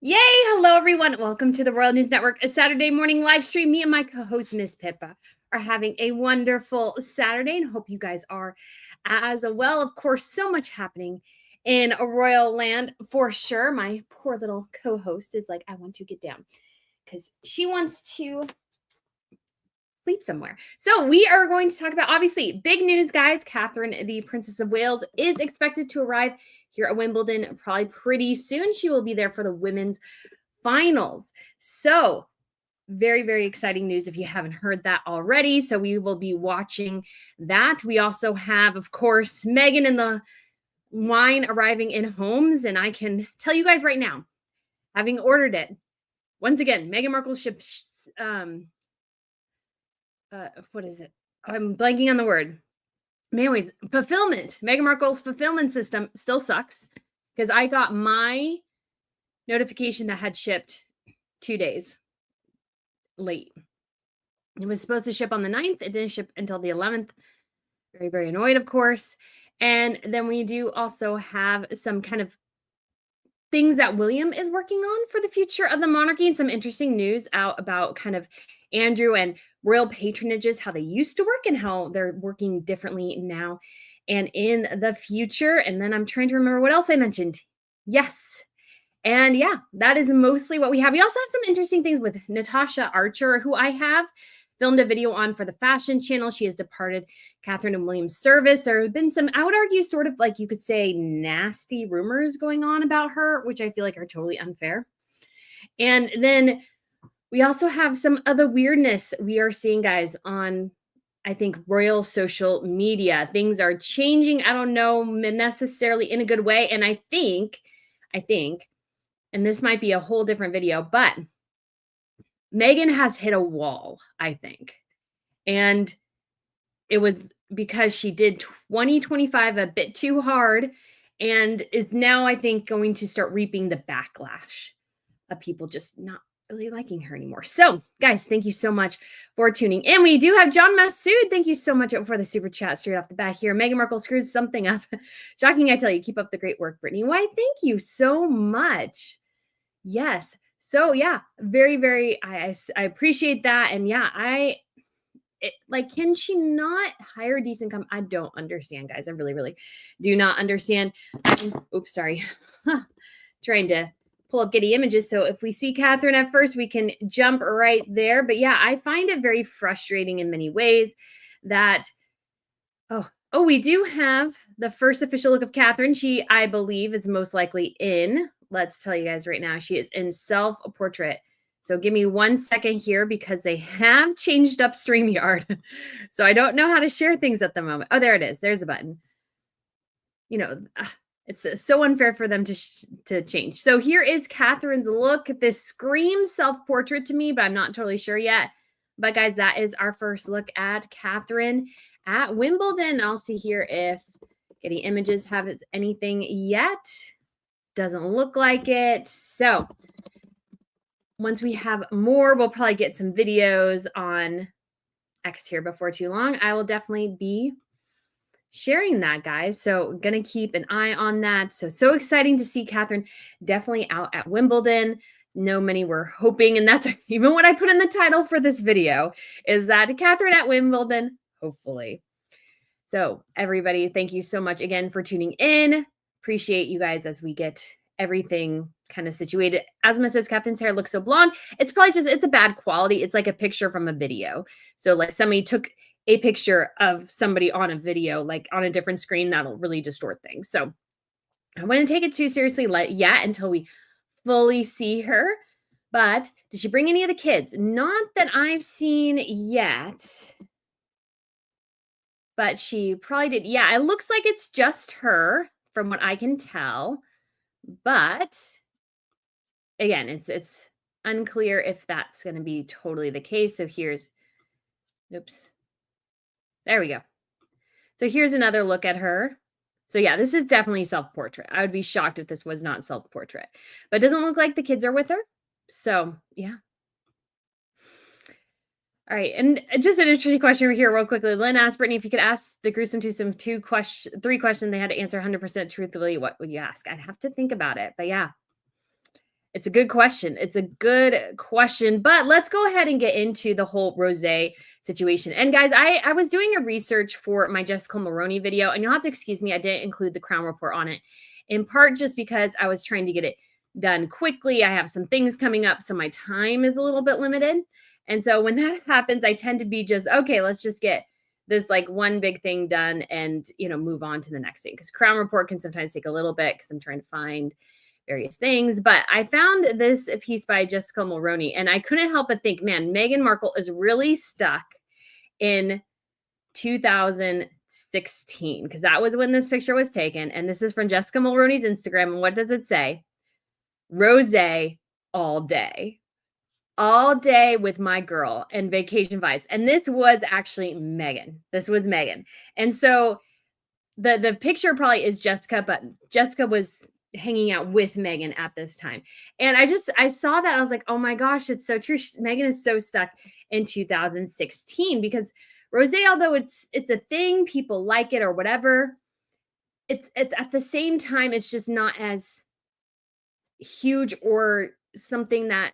Yay! Hello, everyone. Welcome to the Royal News Network, a Saturday morning live stream. Me and my co-host, Miss Pippa, are having a wonderful Saturday and hope you guys are as well. Of course, so much happening in a royal land for sure. My poor little co-host is like, I want to get down because she wants to sleep somewhere. So we are going to talk about, obviously, big news, guys. Catherine, the Princess of Wales, is expected to arrive here at Wimbledon probably pretty soon. She will be there for the women's finals. So very, very exciting news if you haven't heard that already. So we will be watching that. We also have, of course, Meghan and the wine arriving in homes. And I can tell you guys right now, having ordered it, once again, Meghan Markle ships, what is it? I'm blanking on the word. Anyways, fulfillment. Meghan Markle's fulfillment system still sucks because I got my notification that had shipped 2 days late. It was supposed to ship on the 9th. It didn't ship until the 11th. Very, very annoyed, of course. And then we do also have some kind of things that William is working on for the future of the monarchy and some interesting news out about kind of Andrew and royal patronages, how they used to work and how they're working differently now and in the future. And then I'm trying to remember what else I mentioned. Yes. And yeah, that is mostly what we have. We also have some interesting things with Natasha Archer, who I have filmed a video on for the fashion channel. She has departed Catherine and William's service. There have been some, I would argue, sort of like you could say nasty rumors going on about her, which I feel like are totally unfair. And then we also have some other weirdness we are seeing, guys, on, I think, royal social media. Things are changing. I don't know necessarily in a good way. And I think, and this might be a whole different video, but Meghan has hit a wall, I think. And it was because she did 2025 a bit too hard and is now, I think, going to start reaping the backlash of people just not really liking her anymore. So, guys, thank you so much for tuning in. We do have John Massoud. Thank you so much for the super chat straight off the bat here. Meghan Markle screws something up. Shocking, I tell you. Keep up the great work, Brittany. Why, thank you so much. Yes. So, yeah, very, very, I appreciate that. And yeah, can she not hire a decent company? I don't understand, guys. I really, really do not understand. Oops, sorry. Trying to pull up Getty Images. So if we see Catherine at first, we can jump right there. But yeah, I find it very frustrating in many ways that, oh, we do have the first official look of Catherine. She, I believe, is most likely in, let's tell you guys right now, she is in self-portrait. So give me 1 second here because they have changed up StreamYard. So I don't know how to share things at the moment. Oh, there it is. There's a button. You know, it's so unfair for them to change. So here is Catherine's look. This screams self-portrait to me, but I'm not totally sure yet. But guys, that is our first look at Catherine at Wimbledon. I'll see here if Getty Images have anything yet. Doesn't look like it. So once we have more, we'll probably get some videos on X here before too long. I will definitely be sharing that, guys. So gonna keep an eye on that. So exciting to see Catherine definitely out at Wimbledon. No, many were hoping, and that's even what I put in the title for this video, is that Catherine at Wimbledon, hopefully. So everybody, thank you so much again for tuning in. Appreciate you guys as we get everything kind of situated. Asma says Catherine's hair looks so blonde. It's probably just, it's a bad quality. It's like a picture from a video. So like somebody took a picture of somebody on a video, like on a different screen, that'll really distort things. So I wouldn't take it too seriously yet until we fully see her. But did she bring any of the kids? Not that I've seen yet. But she probably did. Yeah, it looks like it's just her from what I can tell. But again, it's unclear if that's going to be totally the case. So here's, oops. There we go. So here's another look at her. So yeah, this is definitely self-portrait. I would be shocked if this was not self-portrait. But it doesn't look like the kids are with her. So yeah. All right, and just an interesting question over here real quickly. Lynn asked Brittany if you could ask the gruesome twosome 3 questions they had to answer 100% truthfully, what would you ask? I'd have to think about it, but yeah. It's a good question. It's a good question, but let's go ahead and get into the whole Rosé situation. And guys, I was doing a research for my Jessica Mulroney video, and you'll have to excuse me, I didn't include the Crown Report on it, in part just because I was trying to get it done quickly. I have some things coming up, so my time is a little bit limited. And so when that happens, I tend to be just, okay, let's just get this like one big thing done and, move on to the next thing. Because Crown Report can sometimes take a little bit because I'm trying to find various things. But I found this piece by Jessica Mulroney, and I couldn't help but think, man, Meghan Markle is really stuck in 2016, because that was when this picture was taken. And this is from Jessica Mulroney's Instagram. And what does it say? Rosé all day. All day with my girl and vacation vibes. And this was actually Meghan. This was Meghan. And so the picture probably is Jessica, but Jessica was hanging out with Meghan at this time. And I saw that. I was like, oh my gosh, it's so true. Meghan is so stuck in 2016 because Rosé, although it's a thing, people like it or whatever, it's at the same time, it's just not as huge or something that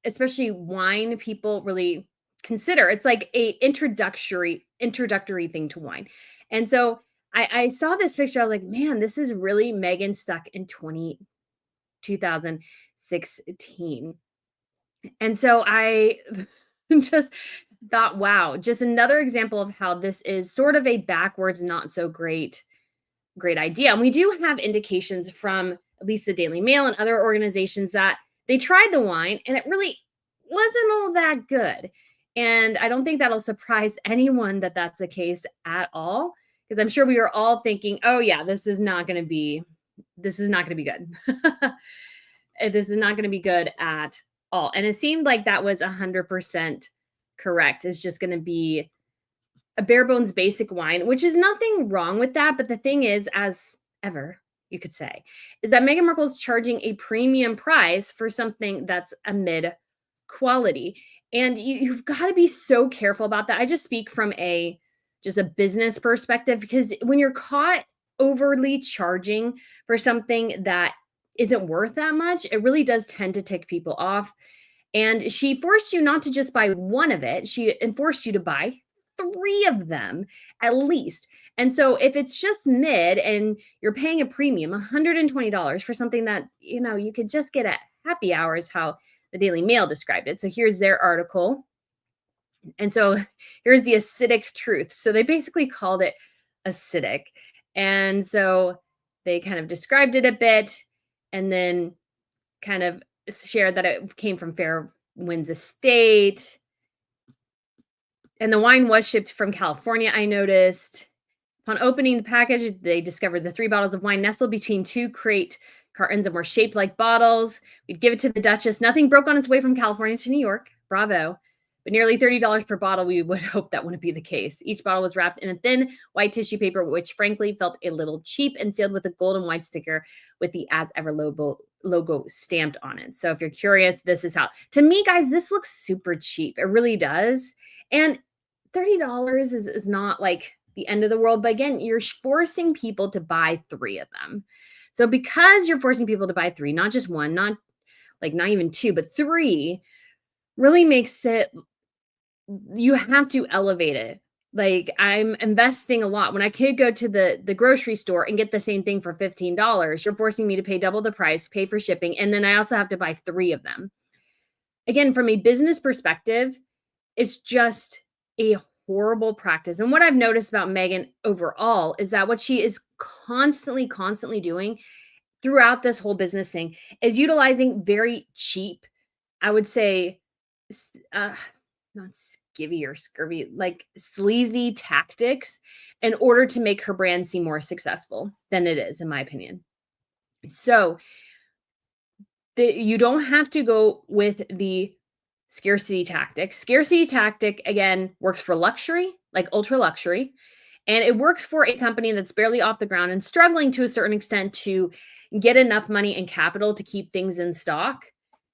especially wine people really consider. It's like a introductory thing to wine. And so I saw this picture. I was like, man, this is really Meghan stuck in 2016. And so I just thought, wow, just another example of how this is sort of a backwards, not so great idea. And we do have indications from at least the Daily Mail and other organizations that they tried the wine and it really wasn't all that good. And I don't think that'll surprise anyone that that's the case at all, because I'm sure we were all thinking, oh yeah, this is not going to be good. This is not going to be good at all. And it seemed like that was 100% correct. It's just going to be a bare bones basic wine, which is nothing wrong with that. But the thing is, as ever, you could say, is that Meghan Markle is charging a premium price for something that's a mid quality. And you've got to be so careful about that. I just speak from just a business perspective, because when you're caught overly charging for something that isn't worth that much, it really does tend to tick people off. And she forced you not to just buy one of it. She enforced you to buy 3 of them at least. And so if it's just mid and you're paying a premium, $120 for something that, you could just get at happy hours, how the Daily Mail described it. So here's their article. And so here's the acidic truth. So they basically called it acidic. And so they kind of described it a bit and then kind of shared that it came from Fair Winds Estate. And the wine was shipped from California, I noticed. Upon opening the package, they discovered the 3 bottles of wine nestled between 2 crate cartons and were shaped like bottles. We'd give it to the Duchess. Nothing broke on its way from California to New York. Bravo. But nearly $30 per bottle, we would hope that wouldn't be the case. Each bottle was wrapped in a thin white tissue paper, which frankly felt a little cheap, and sealed with a gold and white sticker with the As Ever logo stamped on it. So if you're curious, this is how. To me, guys, this looks super cheap. It really does. And $30 is not like the end of the world. But again, you're forcing people to buy 3 of them. So because you're forcing people to buy 3, not just one, not even 2, but 3, really makes it, you have to elevate it. Like, I'm investing a lot. When I could go to the grocery store and get the same thing for $15, you're forcing me to pay double the price, pay for shipping, and then I also have to buy 3 of them. Again, from a business perspective, it's just a horrible practice. And what I've noticed about Meghan overall is that what she is constantly doing throughout this whole business thing is utilizing very cheap, I would say, not skivvy or scurvy, like sleazy tactics in order to make her brand seem more successful than it is, in my opinion. So you don't have to go with the scarcity tactic. Scarcity tactic, again, works for luxury, like ultra luxury, and it works for a company that's barely off the ground and struggling to a certain extent to get enough money and capital to keep things in stock.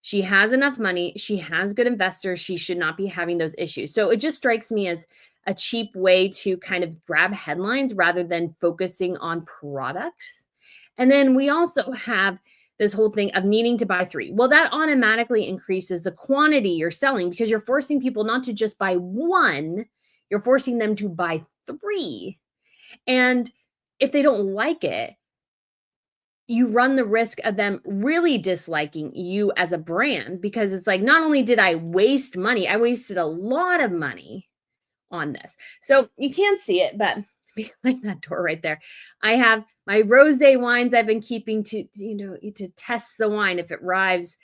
She has enough money. She has good investors. She should not be having those issues. So it just strikes me as a cheap way to kind of grab headlines rather than focusing on products. And then we also have this whole thing of needing to buy 3. Well, that automatically increases the quantity you're selling because you're forcing people not to just buy 1, you're forcing them to buy 3. And if they don't like it, you run the risk of them really disliking you as a brand, because it's like, not only did I waste money, I wasted a lot of money on this. So you can't see it, but behind that door right there, I have my rosé wines I've been keeping to test the wine if it arrives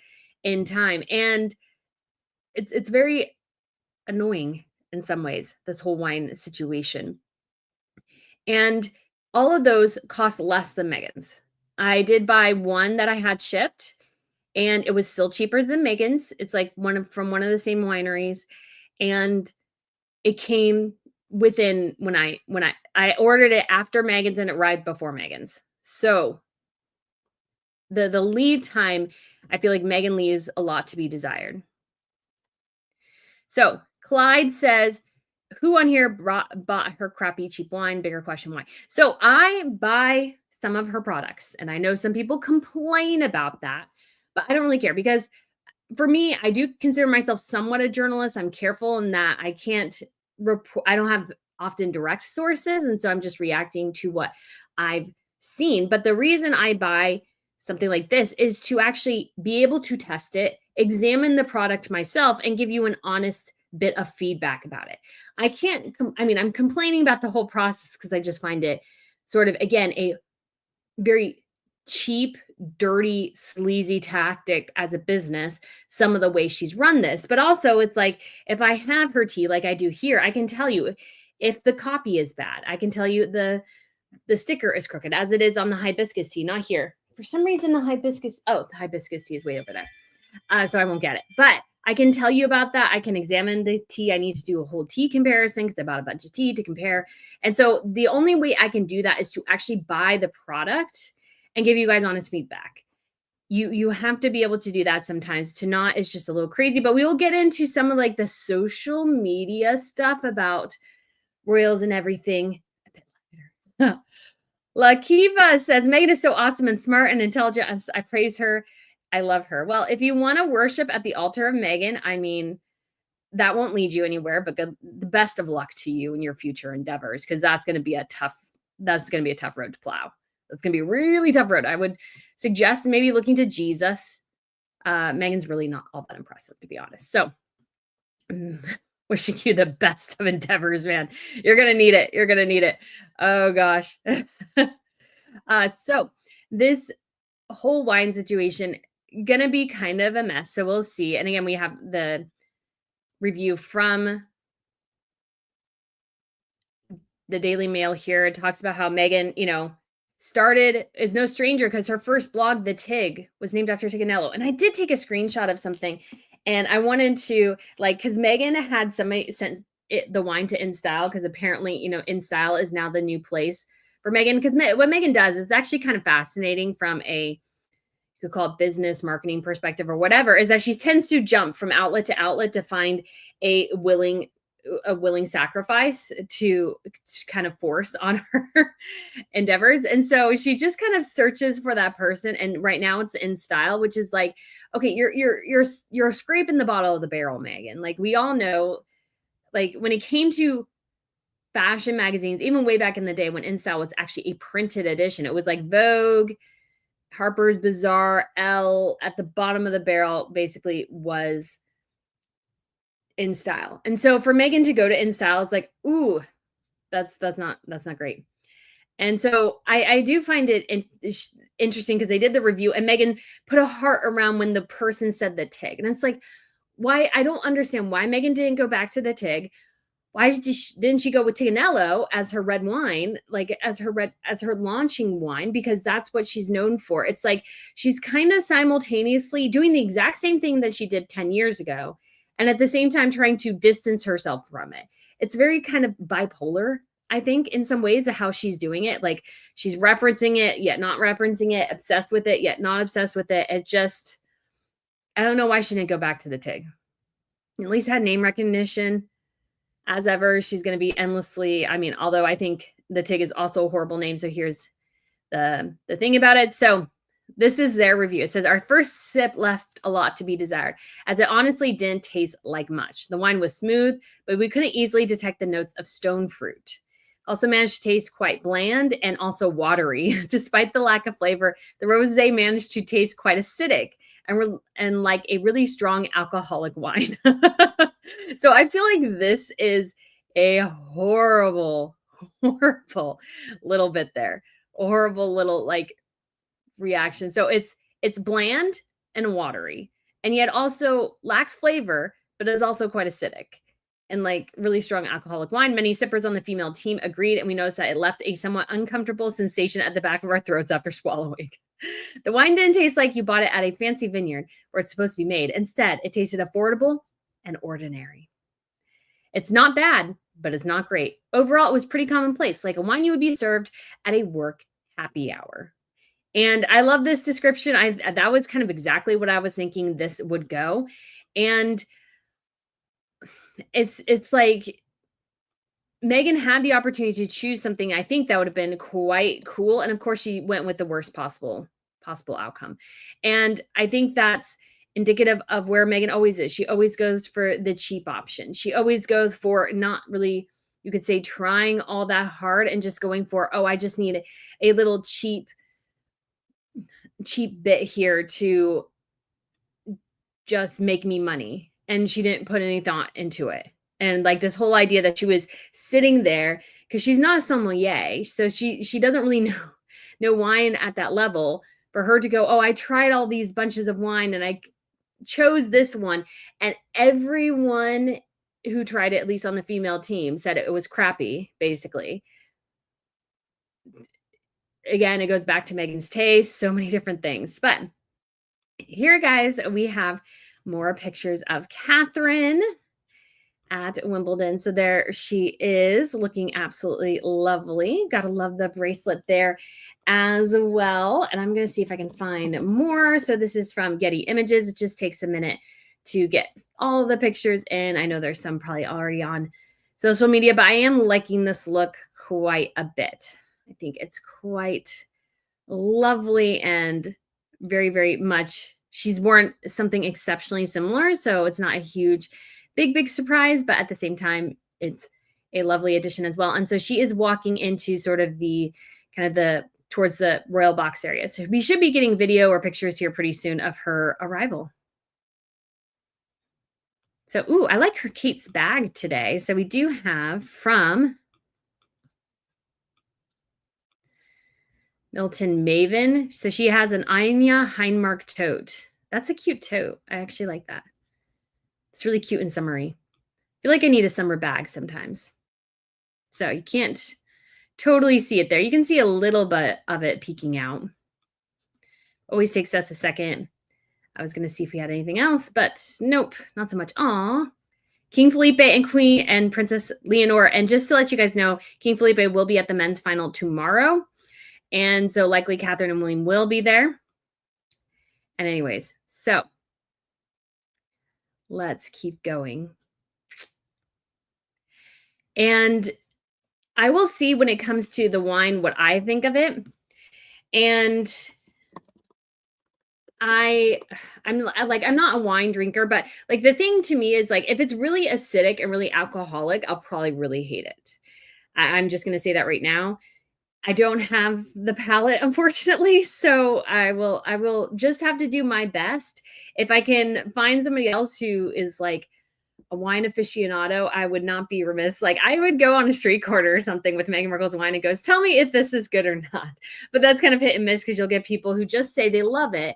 in time. And it's very annoying in some ways, this whole wine situation. And all of those cost less than Meghan's. I did buy one that I had shipped, and it was still cheaper than Meghan's. It's like from one of the same wineries, and it came within when I ordered it after Meghan's and it arrived before Meghan's. So the lead time, I feel like Meghan leaves a lot to be desired. So Clyde says, who on here bought her crappy cheap wine? Bigger question, why? So I buy some of her products, and I know some people complain about that, but I don't really care, because for me, I do consider myself somewhat a journalist. I'm careful in that I can't report, I don't have often direct sources, and so I'm just reacting to what I've seen. But the reason I buy something like this is to actually be able to test it, examine the product myself, and give you an honest bit of feedback about it. I'm complaining about the whole process because I just find it sort of, again, a very cheap, dirty, sleazy tactic as a business, some of the way she's run this. But also, it's like, if I have her tea like I do here, I can tell you if the copy is bad. I can tell you the sticker is crooked, as it is on the hibiscus tea, not here. For some reason, the hibiscus tea is way over there. So I won't get it. But I can tell you about that. I can examine the tea. I need to do a whole tea comparison because I bought a bunch of tea to compare. And so the only way I can do that is to actually buy the product and give you guys honest feedback. You have to be able to do that sometimes. To not is just a little crazy, but we will get into some of like the social media stuff about royals and everything a bit later. Lakiva says, Meghan is so awesome and smart and intelligent. I praise her. I love her. Well, if you want to worship at the altar of Meghan, I mean, that won't lead you anywhere, but the best of luck to you in your future endeavors, because that's going to be a tough road to plow. That's going to be a really tough road. I would suggest maybe looking to Jesus. Meghan's really not all that impressive, to be honest. So wishing you the best of endeavors, man. You're going to need it. You're going to need it. Oh gosh. So this whole wine situation going to be kind of a mess. So we'll see. And again, we have the review from the Daily Mail here. It talks about how Meghan, is no stranger because her first blog, The Tig, was named after Tiganello. And I did take a screenshot of something, and I wanted to, because Meghan had somebody sent the wine to InStyle, because apparently, InStyle is now the new place for Meghan. Because what Meghan does is actually kind of fascinating from you could call it business marketing perspective or whatever, is that she tends to jump from outlet to outlet to find a willing sacrifice to kind of force on her endeavors. And so she just kind of searches for that person. And right now it's InStyle, which is like, okay, you're scraping the bottom of the barrel, Meghan. Like, we all know, like, when it came to fashion magazines, even way back in the day when InStyle was actually a printed edition, it was like Vogue, Harper's Bazaar, Elle. At the bottom of the barrel basically was InStyle. And so for Meghan to go to InStyle, it's like, ooh, that's not great. And so I do find it interesting because they did the review and Meghan put a heart around when the person said the TIG. And it's like, why? I don't understand why Meghan didn't go back to the TIG. Why didn't she go with Tiganello as her red wine, like as her launching wine? Because that's what she's known for. It's like she's kind of simultaneously doing the exact same thing that she did 10 years ago, and at the same time trying to distance herself from it. It's very kind of bipolar, I think, in some ways, of how she's doing it. Like, she's referencing it, yet not referencing it, obsessed with it, yet not obsessed with it. It just, I don't know why she didn't go back to the TIG. At least had name recognition. As ever, she's going to be endlessly, although I think the TIG is also a horrible name. So here's the thing about it. So This is their review. It says, our first sip left a lot to be desired, as it honestly didn't taste like much. The wine was smooth, but we couldn't easily detect the notes of stone fruit. Also managed to taste quite bland and also watery. Despite the lack of flavor, the rosé managed to taste quite acidic and like a really strong alcoholic wine. So I feel like this is a horrible, horrible little bit there. A horrible little like reaction. So it's bland and watery, and yet also lacks flavor, but is also quite acidic and like really strong alcoholic wine. Many sippers on the female team agreed, and we noticed that it left a somewhat uncomfortable sensation at the back of our throats after swallowing. The wine didn't taste like you bought it at a fancy vineyard where it's supposed to be made. Instead, it tasted affordable and ordinary. It's not bad, but it's not great. Overall, it was pretty commonplace, like a wine you would be served at a work happy hour. And I love this description. That was kind of exactly what I was thinking this would go. And it's like Meghan had the opportunity to choose something I think that would have been quite cool. And of course, she went with the worst possible outcome. And I think that's indicative of where Meghan always is. She always goes for the cheap option. She always goes for not really, you could say, trying all that hard and just going for, oh, I just need a little cheap bit here to just make me money. And she didn't put any thought into it. And like this whole idea that she was sitting there, because she's not a sommelier, so she doesn't really know wine at that level. For her to go, oh, I tried all these bunches of wine and I chose this one, and everyone who tried it, at least on the female team, said it was crappy, basically. Again, it goes back to Meghan's taste, so many different things. But here, guys, we have more pictures of Catherine at Wimbledon. So there she is, looking absolutely lovely. Gotta love the bracelet there as well. And I'm going to see if I can find more. So this is from Getty Images. It just takes a minute to get all the pictures in. I know there's some probably already on social media, but I am liking this look quite a bit. I think it's quite lovely and very, very much, she's worn something exceptionally similar. So it's not a huge, big surprise, but at the same time, it's a lovely addition as well. And so she is walking into sort of the kind of the towards the royal box area. So we should be getting video or pictures here pretty soon of her arrival. So, ooh, I like her Kate's bag today. So we do have from Milton Maven. So she has an Anya Heinmark tote. That's a cute tote. I actually like that. It's really cute and summery. I feel like I need a summer bag sometimes. So you can't totally see it there. You can see a little bit of it peeking out. Always takes us a second. I was going to see if we had anything else, but nope, not so much. Aw. King Felipe and Queen and Princess Leonor. And just to let you guys know, King Felipe will be at the men's final tomorrow. And so likely Catherine and William will be there. And anyways, so let's keep going. And I will see when it comes to the wine what I think of it. And I'm not a wine drinker, but like the thing to me is like if it's really acidic and really alcoholic, I'll probably really hate it. I'm just going to say that right now. I don't have the palate, unfortunately, so I will just have to do my best. If I can find somebody else who is like a wine aficionado, I would not be remiss. Like I would go on a street corner or something with Meghan Markle's wine and goes, tell me if this is good or not. But that's kind of hit and miss because you'll get people who just say they love it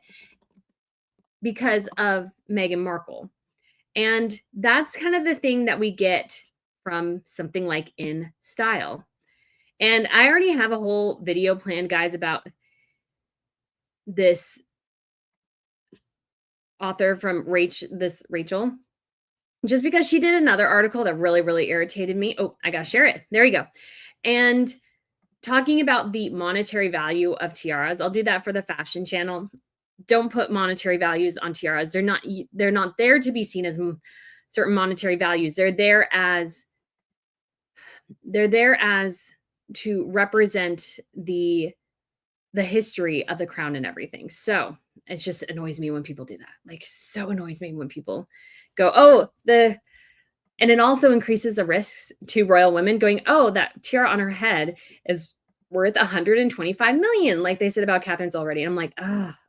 because of Meghan Markle. And that's kind of the thing that we get from something like In Style. And I already have a whole video planned, guys, about this author from Rachel, just because she did another article that really, really irritated me. Oh, I got to share it. There you go. And talking about the monetary value of tiaras. I'll do that for the fashion channel. Don't put monetary values on tiaras. They're not there to be seen as certain monetary values. They're there as to represent the the history of the crown and everything. So it just annoys me when people do that. Like, so annoys me when people go, oh, and it also increases the risks to royal women going, oh, that tiara on her head is worth 125 million, like they said about Catherine's already. And I'm like,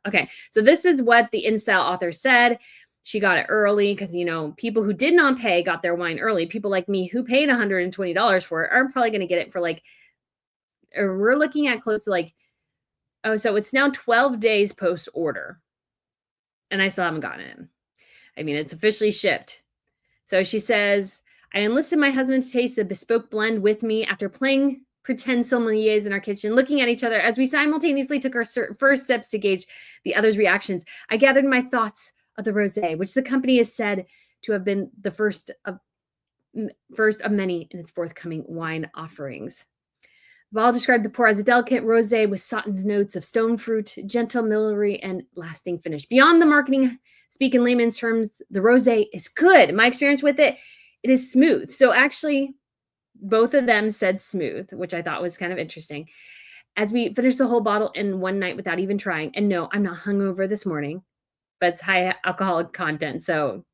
okay. So this is what the InStyle author said. She got it early because, people who did not pay got their wine early. People like me who paid $120 for it are probably going to get it for we're looking at close to so it's now 12 days post order. And I still haven't gotten it. I mean, it's officially shipped. So she says, I enlisted my husband to taste the bespoke blend with me after playing pretend sommeliers in our kitchen, looking at each other as we simultaneously took our first steps to gauge the other's reactions. I gathered my thoughts of the rosé, which the company is said to have been the first of many in its forthcoming wine offerings. Val described the pour as a delicate rosé with softened notes of stone fruit, gentle millery, and lasting finish. Beyond the marketing speak in layman's terms, the rosé is good. My experience with it is smooth. So actually, both of them said smooth, which I thought was kind of interesting. As we finished the whole bottle in one night without even trying, and no, I'm not hungover this morning, but it's high alcoholic content. So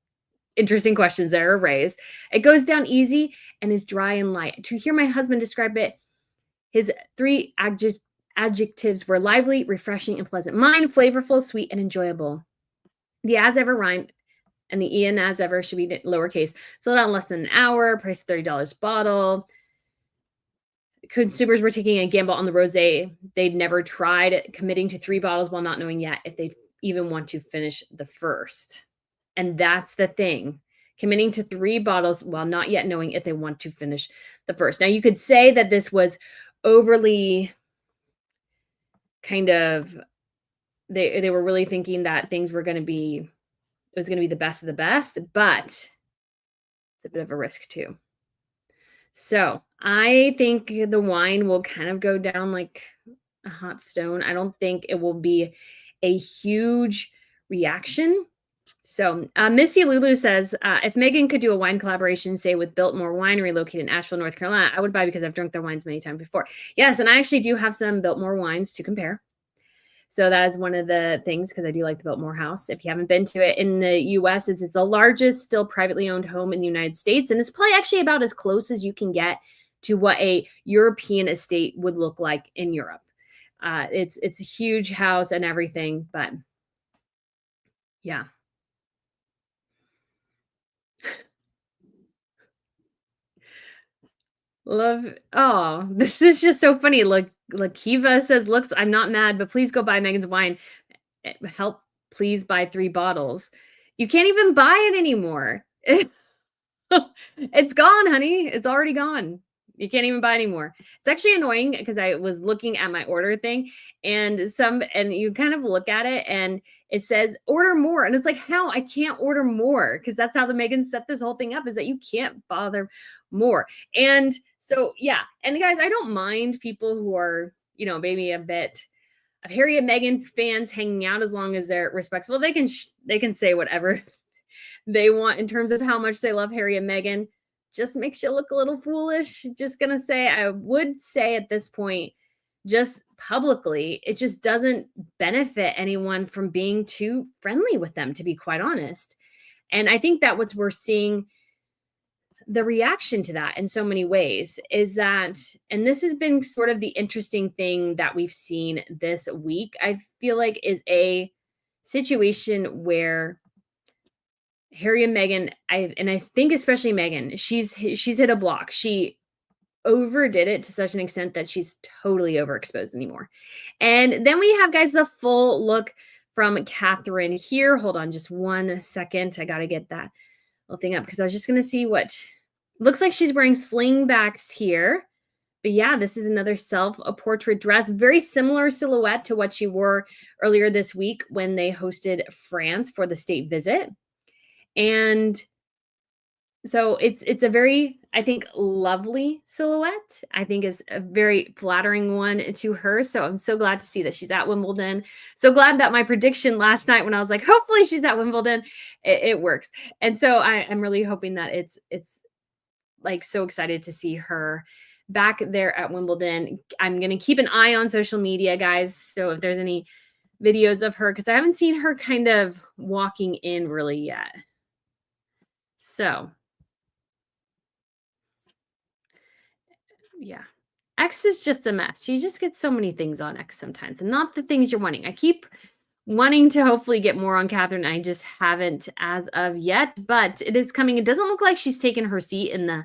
interesting questions there are raised. It goes down easy and is dry and light. To hear my husband describe it, his 3 adjectives were lively, refreshing, and pleasant. Mine, flavorful, sweet, and enjoyable. The as ever rhyme and the Ian as ever should be lowercase. Sold out in less than an hour, price $30 bottle. Consumers were taking a gamble on the rosé. They'd never tried, committing to 3 bottles while not knowing yet if they even want to finish the first. And that's the thing. Committing to 3 bottles while not yet knowing if they want to finish the first. Now, you could say that this was overly kind of, they were really thinking that things were going to be, it was going to be the best of the best, but it's a bit of a risk too. So I think the wine will kind of go down like a hot stone. I don't think it will be a huge reaction. So Missy Lulu says, if Meghan could do a wine collaboration, say with Biltmore Winery located in Asheville, North Carolina, I would buy because I've drunk their wines many times before. Yes, and I actually do have some Biltmore wines to compare. So that is one of the things, because I do like the Biltmore House. If you haven't been to it in the U.S., it's the largest still privately owned home in the United States. And it's probably actually about as close as you can get to what a European estate would look like in Europe. It's a huge house and everything, but yeah. Love. Oh, this is just so funny. Like Kiva says, looks, I'm not mad, but please go buy Meghan's wine. Help, please buy 3 bottles. You can't even buy it anymore. It's gone, honey. It's already gone. You can't even buy anymore. It's actually annoying because I was looking at my order thing and you kind of look at it and it says order more. And it's like, how? I can't order more because that's how the Meghan set this whole thing up, is that you can't bother more. And so, yeah. And guys, I don't mind people who are, maybe a bit of Harry and Meghan fans hanging out as long as they're respectful. They can say whatever they want in terms of how much they love Harry and Meghan. Just makes you look a little foolish. Just gonna say, I would say at this point, just publicly, it just doesn't benefit anyone from being too friendly with them, to be quite honest. And I think that we're seeing the reaction to that in so many ways is that, and this has been sort of the interesting thing that we've seen this week, I feel like, is a situation where Harry and Meghan, I think especially Meghan, she's hit a block. She overdid it to such an extent that she's totally overexposed anymore. And then we have, guys, the full look from Catherine here. Hold on just 1 second. I got to get that little thing up because I was just going to see what looks like. She's wearing slingbacks here. But yeah, this is another self-portrait dress. Very similar silhouette to what she wore earlier this week when they hosted France for the state visit. And so it's a very, I think, lovely silhouette. I think is a very flattering one to her. So I'm so glad to see that she's at Wimbledon. So glad that my prediction last night when I was like, hopefully she's at Wimbledon, it works. And so I'm really hoping that it's like so excited to see her back there at Wimbledon. I'm going to keep an eye on social media, guys. So if there's any videos of her, because I haven't seen her kind of walking in really yet. So, yeah. X is just a mess. You just get so many things on X sometimes, and not the things you're wanting. I keep wanting to hopefully get more on Catherine. I just haven't as of yet, but it is coming. It doesn't look like she's taken her seat in the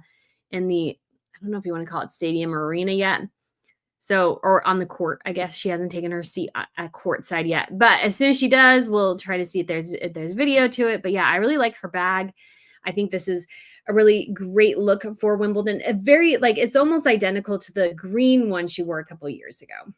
I don't know if you want to call it stadium or arena yet. So, or on the court, I guess she hasn't taken her seat at court side yet. But as soon as she does, we'll try to see if there's video to it. But yeah, I really like her bag. I think this is a really great look for Wimbledon. A very, like, it's almost identical to the green one she wore a couple of years ago.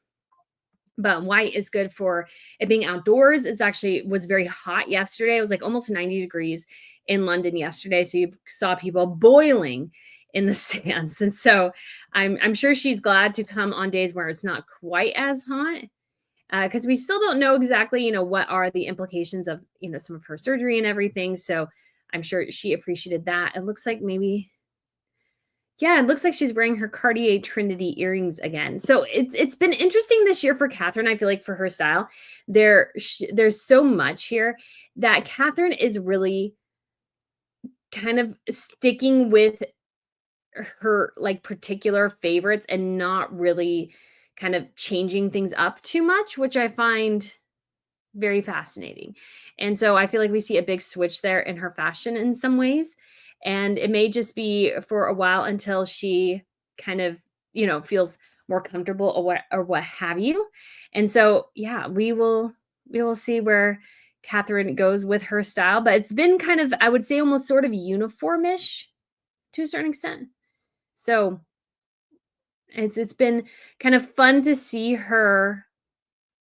But white is good for it being outdoors. It's actually was very hot yesterday. It was like almost 90 degrees in London yesterday. So you saw people boiling in the stands. And so I'm sure she's glad to come on days where it's not quite as hot. Because we still don't know exactly, what are the implications of, some of her surgery and everything. So I'm sure she appreciated that. It looks like it looks like she's wearing her Cartier Trinity earrings again. So it's been interesting this year for Catherine. I feel like for her style, there's so much here that Catherine is really kind of sticking with her like particular favorites and not really kind of changing things up too much, which I find very fascinating. And so I feel like we see a big switch there in her fashion in some ways. And it may just be for a while until she kind of, feels more comfortable or what have you. And so, yeah, we will see where Catherine goes with her style. But it's been kind of, I would say, almost sort of uniformish to a certain extent. So it's been kind of fun to see her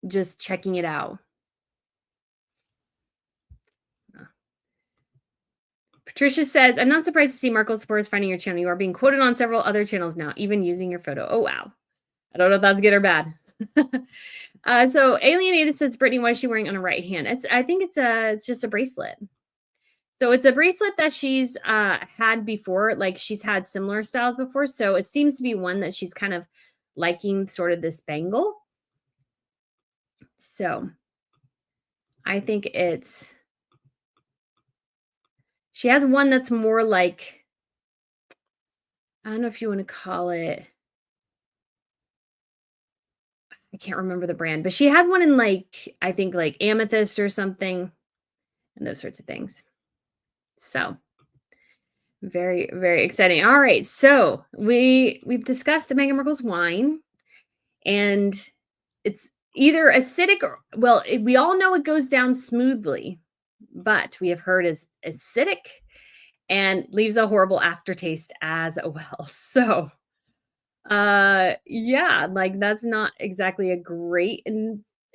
just checking it out. Patricia says, I'm not surprised to see Markle supporters finding your channel. You are being quoted on several other channels now, even using your photo. Oh, wow. I don't know if that's good or bad. So Alienated says, Brittany, what is she wearing on her right hand? I think it's just a bracelet. So it's a bracelet that she's had before. Like she's had similar styles before. So it seems to be one that she's kind of liking sort of this bangle. So I think she has one that's more like, I don't know if you want to call it, I can't remember the brand, but she has one in like, I think like amethyst or something and those sorts of things. So very, very exciting. All right. So we've discussed Meghan Markle's wine, and it's either acidic or, well, we all know it goes down smoothly, but we have heard is acidic and leaves a horrible aftertaste as well. So yeah, like that's not exactly a great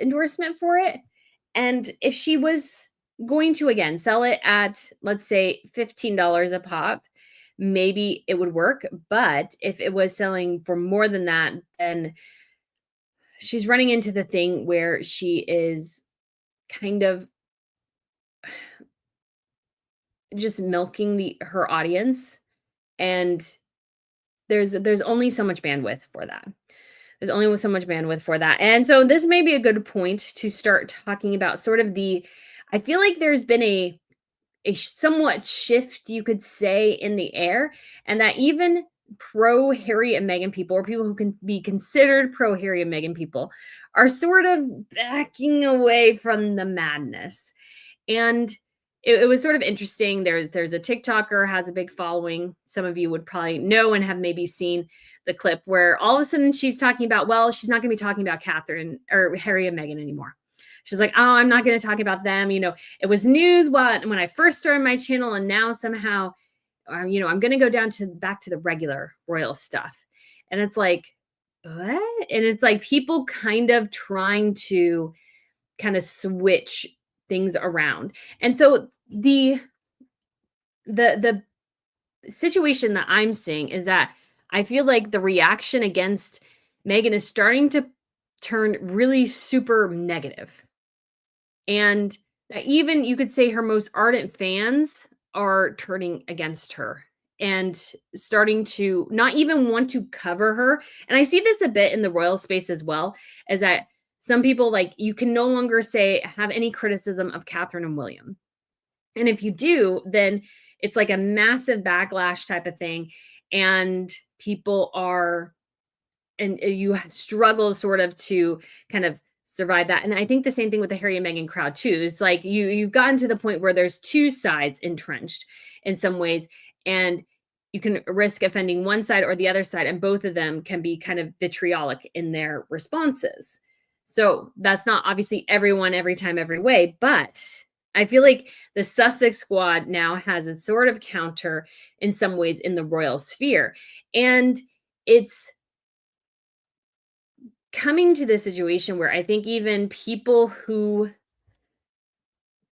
endorsement for it. And if she was going to again sell it at, let's say, $15 a pop, maybe it would work. But if it was selling for more than that, then she's running into the thing where she is kind of just milking her audience, and there's only so much bandwidth for that. There's only so much bandwidth for that. And so this may be a good point to start talking about sort of I feel like there's been a somewhat shift, you could say, in the air, and that even pro Harry and Meghan people, or people who can be considered pro Harry and Meghan people, are sort of backing away from the madness. And it was sort of interesting. There's a TikToker, has a big following. Some of you would probably know and have maybe seen the clip where all of a sudden she's talking about, well, she's not going to be talking about Catherine or Harry and Meghan anymore. She's like, oh, I'm not going to talk about them. It was news when I first started my channel, and now somehow, I'm going to go back to the regular royal stuff. And it's like, what? And it's like people kind of trying to kind of switch things around. And so the situation that I'm seeing is that I feel like the reaction against Meghan is starting to turn really super negative. And that even you could say her most ardent fans are turning against her. and starting to not even want to cover her. And I see this a bit in the royal space as well, is that some people, like, you can no longer have any criticism of Catherine and William. And if you do, then it's like a massive backlash type of thing. And people are, and you struggle sort of to kind of survive that. And I think the same thing with the Harry and Meghan crowd too. It's like you've gotten to the point where there's two sides entrenched in some ways, and you can risk offending one side or the other side, and both of them can be kind of vitriolic in their responses. So that's not obviously everyone every time, every way, but I feel like the Sussex squad now has its sort of counter in some ways in the royal sphere. And it's coming to this situation where I think even people who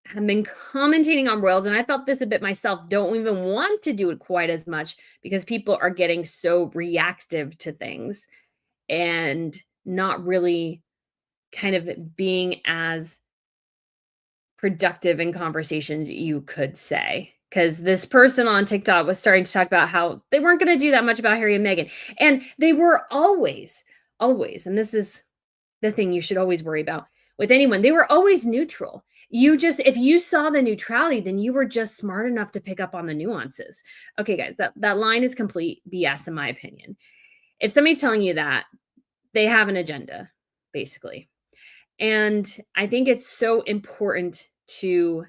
have been commentating on royals, and I felt this a bit myself, don't even want to do it quite as much because people are getting so reactive to things and not really kind of being as productive in conversations, you could say. Because this person on TikTok was starting to talk about how they weren't going to do that much about Harry and Meghan. And they were always, and this is the thing you should always worry about with anyone, they were always neutral. If you saw the neutrality, then you were just smart enough to pick up on the nuances. Okay, guys, that line is complete BS in my opinion. If somebody's telling you that, they have an agenda, basically. And I think it's so important to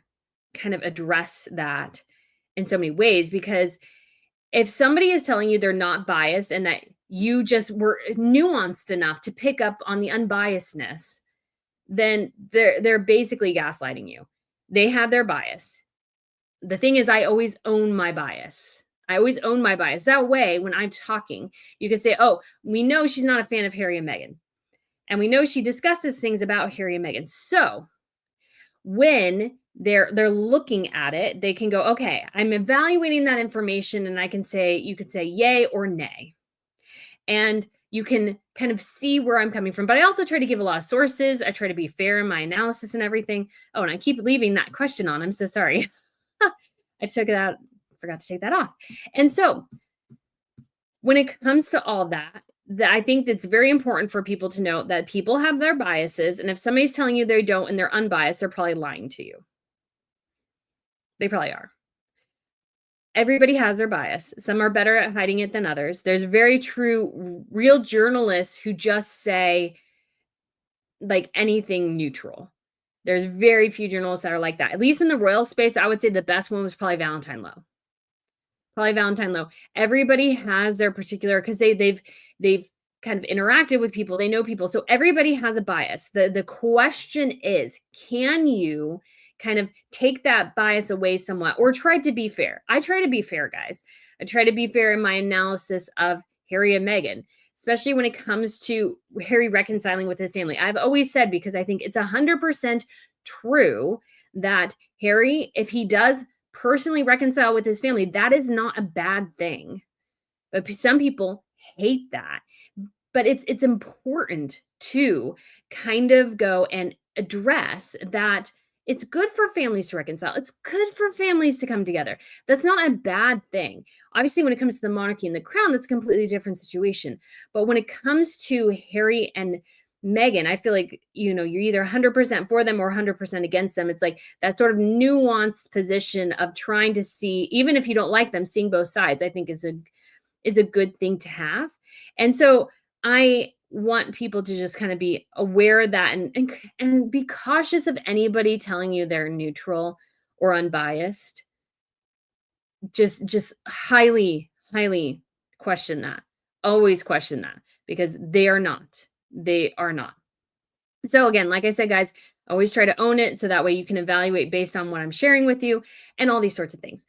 kind of address that in so many ways, because if somebody is telling you they're not biased and that you just were nuanced enough to pick up on the unbiasedness, then they're basically gaslighting you. They have their bias. The thing is, I always own my bias. I always own my bias. That way, when I'm talking, you can say, oh, we know she's not a fan of Harry and Meghan. And we know she discusses things about Harry and Meghan. So when they're looking at it, they can go, okay, I'm evaluating that information, and you could say yay or nay. And you can kind of see where I'm coming from. But I also try to give a lot of sources. I try to be fair in my analysis and everything. Oh, and I keep leaving that question on. I'm so sorry. I took it out, forgot to take that off. And so when it comes to all that, I think it's very important for people to know that people have their biases. And if somebody's telling you they don't and they're unbiased, they're probably lying to you. They probably are. Everybody has their bias. Some are better at hiding it than others. There's very true, real journalists who just say like anything neutral. There's very few journalists that are like that. At least in the royal space, I would say the best one was probably Valentine Lowe. Everybody has their particular, because they've kind of interacted with people. They know people. So everybody has a bias. The question is, can you kind of take that bias away somewhat or try to be fair? I try to be fair, guys. I try to be fair in my analysis of Harry and Meghan, especially when it comes to Harry reconciling with his family. I've always said, because I think it's 100% true, that Harry, if he does personally reconcile with his family, that is not a bad thing. But some people hate that. But it's important to kind of go and address that it's good for families to reconcile. It's good for families to come together. That's not a bad thing. Obviously, when it comes to the monarchy and the crown, that's a completely different situation. But when it comes to Harry and Meghan, I feel like, you're either 100% for them or 100% against them. It's like that sort of nuanced position of trying to see, even if you don't like them, seeing both sides, I think is a good thing to have. And so I want people to just kind of be aware of that and be cautious of anybody telling you they're neutral or unbiased. Just highly, highly question that. Always question that, because they are not. They are not. So again, like I said, guys, always try to own it so that way you can evaluate based on what I'm sharing with you and all these sorts of things.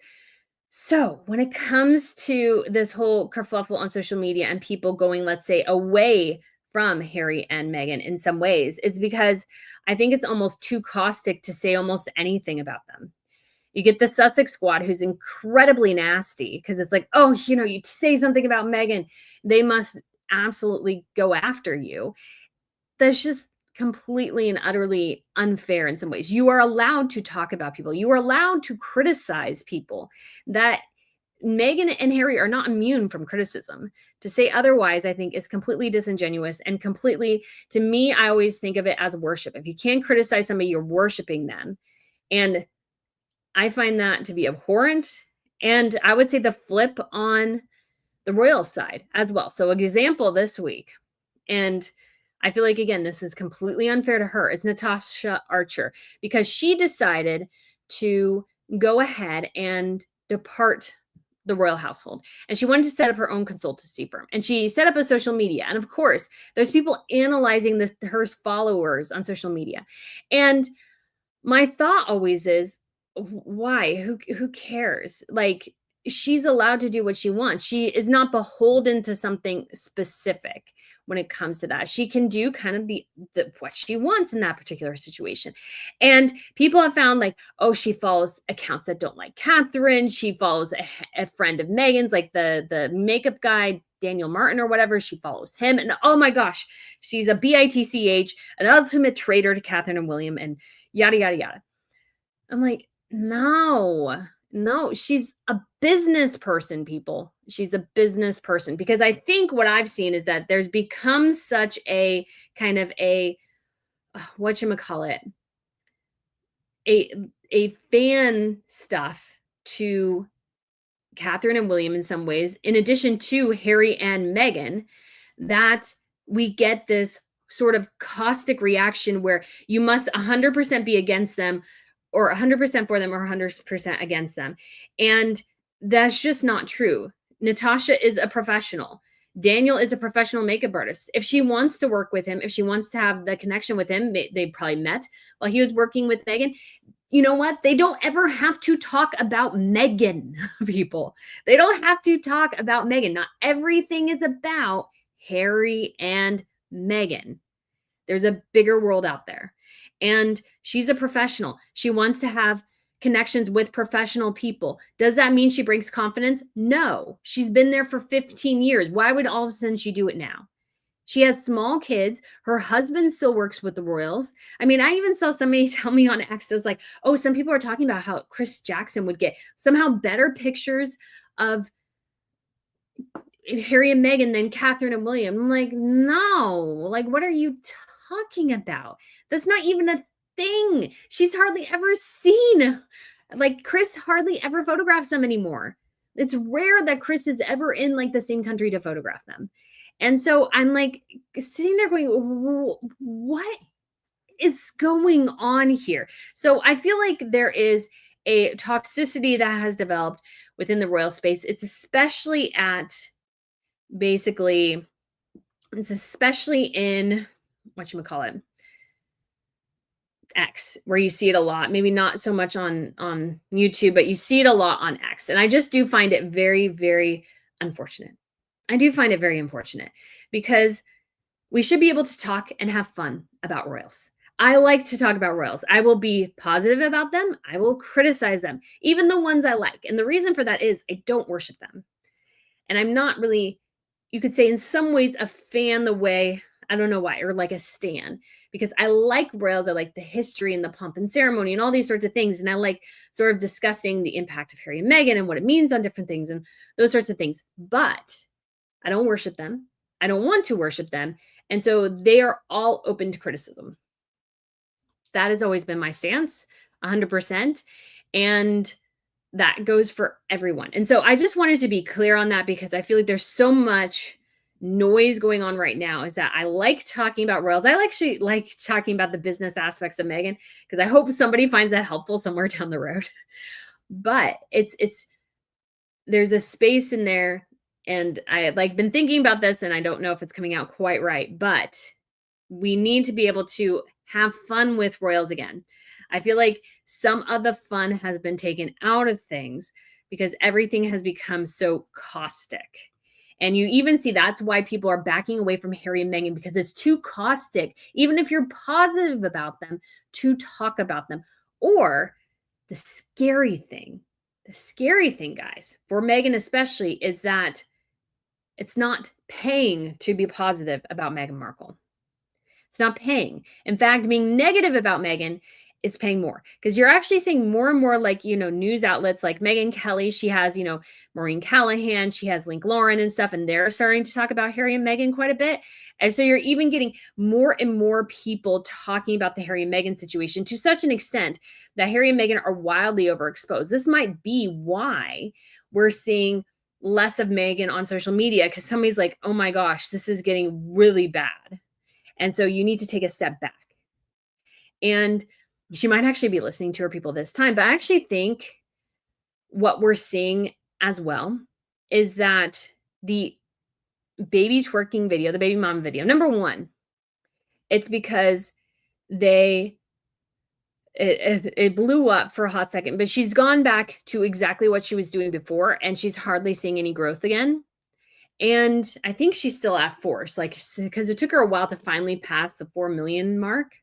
So when it comes to this whole kerfluffle on social media and people going, let's say, away from Harry and Meghan in some ways, it's because I think it's almost too caustic to say almost anything about them. You get the Sussex squad who's incredibly nasty, because it's like, oh, you say something about Meghan, they must absolutely go after you. That's just completely and utterly unfair in some ways. You are allowed to talk about people. You are allowed to criticize people. That Meghan and Harry are not immune from criticism. To say otherwise, I think, is completely disingenuous and completely, to me, I always think of it as worship. If you can't criticize somebody, you're worshiping them. And I find that to be abhorrent. And I would say the flip on the royal side as well. So, an example this week, and I feel like, again, this is completely unfair to her. It's Natasha Archer, because she decided to go ahead and depart the royal household. And she wanted to set up her own consultancy firm. And she set up a social media. And of course, there's people analyzing her followers on social media. And my thought always is, why? Who cares? Like, she's allowed to do what she wants. She is not beholden to something specific when it comes to that. She can do kind of the what she wants in that particular situation. And people have found, like, oh, she follows accounts that don't like Catherine. She follows a friend of Meghan's, like the makeup guy, Daniel Martin or whatever. She follows him. And oh my gosh, she's a bitch, an ultimate traitor to Catherine and William, and yada, yada, yada. I'm like, no, she's a business person, people. She's a business person, because I think what I've seen is that there's become such a kind of a, whatchamacallit, a fan stuff to Catherine and William in some ways, in addition to Harry and Meghan, that we get this sort of caustic reaction where you must 100% be against them, or 100% for them, or 100% against them. And that's just not true. Natasha is a professional. Daniel is a professional makeup artist. If she wants to work with him, if she wants to have the connection with him, they probably met while he was working with Meghan. You know what? They don't ever have to talk about Meghan, people. They don't have to talk about Meghan. Not everything is about Harry and Meghan. There's a bigger world out there. And she's a professional. She wants to have connections with professional people. Does that mean she brings confidence? No. She's been there for 15 years. Why would all of a sudden she do it now? She has small kids. Her husband still works with the royals. I mean, I even saw somebody tell me on X, it was like, oh, some people are talking about how Chris Jackson would get somehow better pictures of Harry and Meghan than Catherine and William. I'm like, no, like, what are you talking about? That's not even a thing. She's hardly ever seen, like, Chris hardly ever photographs them anymore. It's rare that Chris is ever in, like, the same country to photograph them. And so I'm like sitting there going, what is going on here? So I feel like there is a toxicity that has developed within the royal space. It's especially in whatchamacallit, X, where you see it a lot. Maybe not so much on YouTube, but you see it a lot on X. And I just do find it very, very unfortunate. I do find it very unfortunate, because we should be able to talk and have fun about royals. I like to talk about royals. I will be positive about them. I will criticize them, even the ones I like. And the reason for that is I don't worship them. And I'm not really, you could say in some ways, a fan the way, I don't know why, or like a stan, because I like royals. I like the history and the pomp and ceremony and all these sorts of things. And I like sort of discussing the impact of Harry and Meghan and what it means on different things and those sorts of things. But I don't worship them. I don't want to worship them. And so they are all open to criticism. That has always been my stance, 100%. And that goes for everyone. And so I just wanted to be clear on that, because I feel like there's so much noise going on right now, is that I like talking about royals. I actually like talking about the business aspects of Meghan, because I hope somebody finds that helpful somewhere down the road. But there's a space in there. And I like been thinking about this, and I don't know if it's coming out quite right, but we need to be able to have fun with royals again. I feel like some of the fun has been taken out of things because everything has become so caustic. And you even see that's why people are backing away from Harry and Meghan, because it's too caustic, even if you're positive about them, to talk about them. Or the scary thing, guys, for Meghan especially, is that it's not paying to be positive about Meghan Markle. It's not paying. In fact, being negative about Meghan is paying more, because you're actually seeing more and more, like, news outlets like Megyn Kelly. She has, Maureen Callahan, she has Link Lauren and stuff, and they're starting to talk about Harry and Meghan quite a bit. And so you're even getting more and more people talking about the Harry and Meghan situation, to such an extent that Harry and Meghan are wildly overexposed. This might be why we're seeing less of Meghan on social media, because somebody's like, oh my gosh, this is getting really bad. And so you need to take a step back. And she might actually be listening to her people this time. But I actually think what we're seeing as well is that the baby twerking video, the baby mama video, number one, it's because it blew up for a hot second, but she's gone back to exactly what she was doing before, and she's hardly seeing any growth again. And I think she's still at force, like, because it took her a while to finally pass the 4 million mark.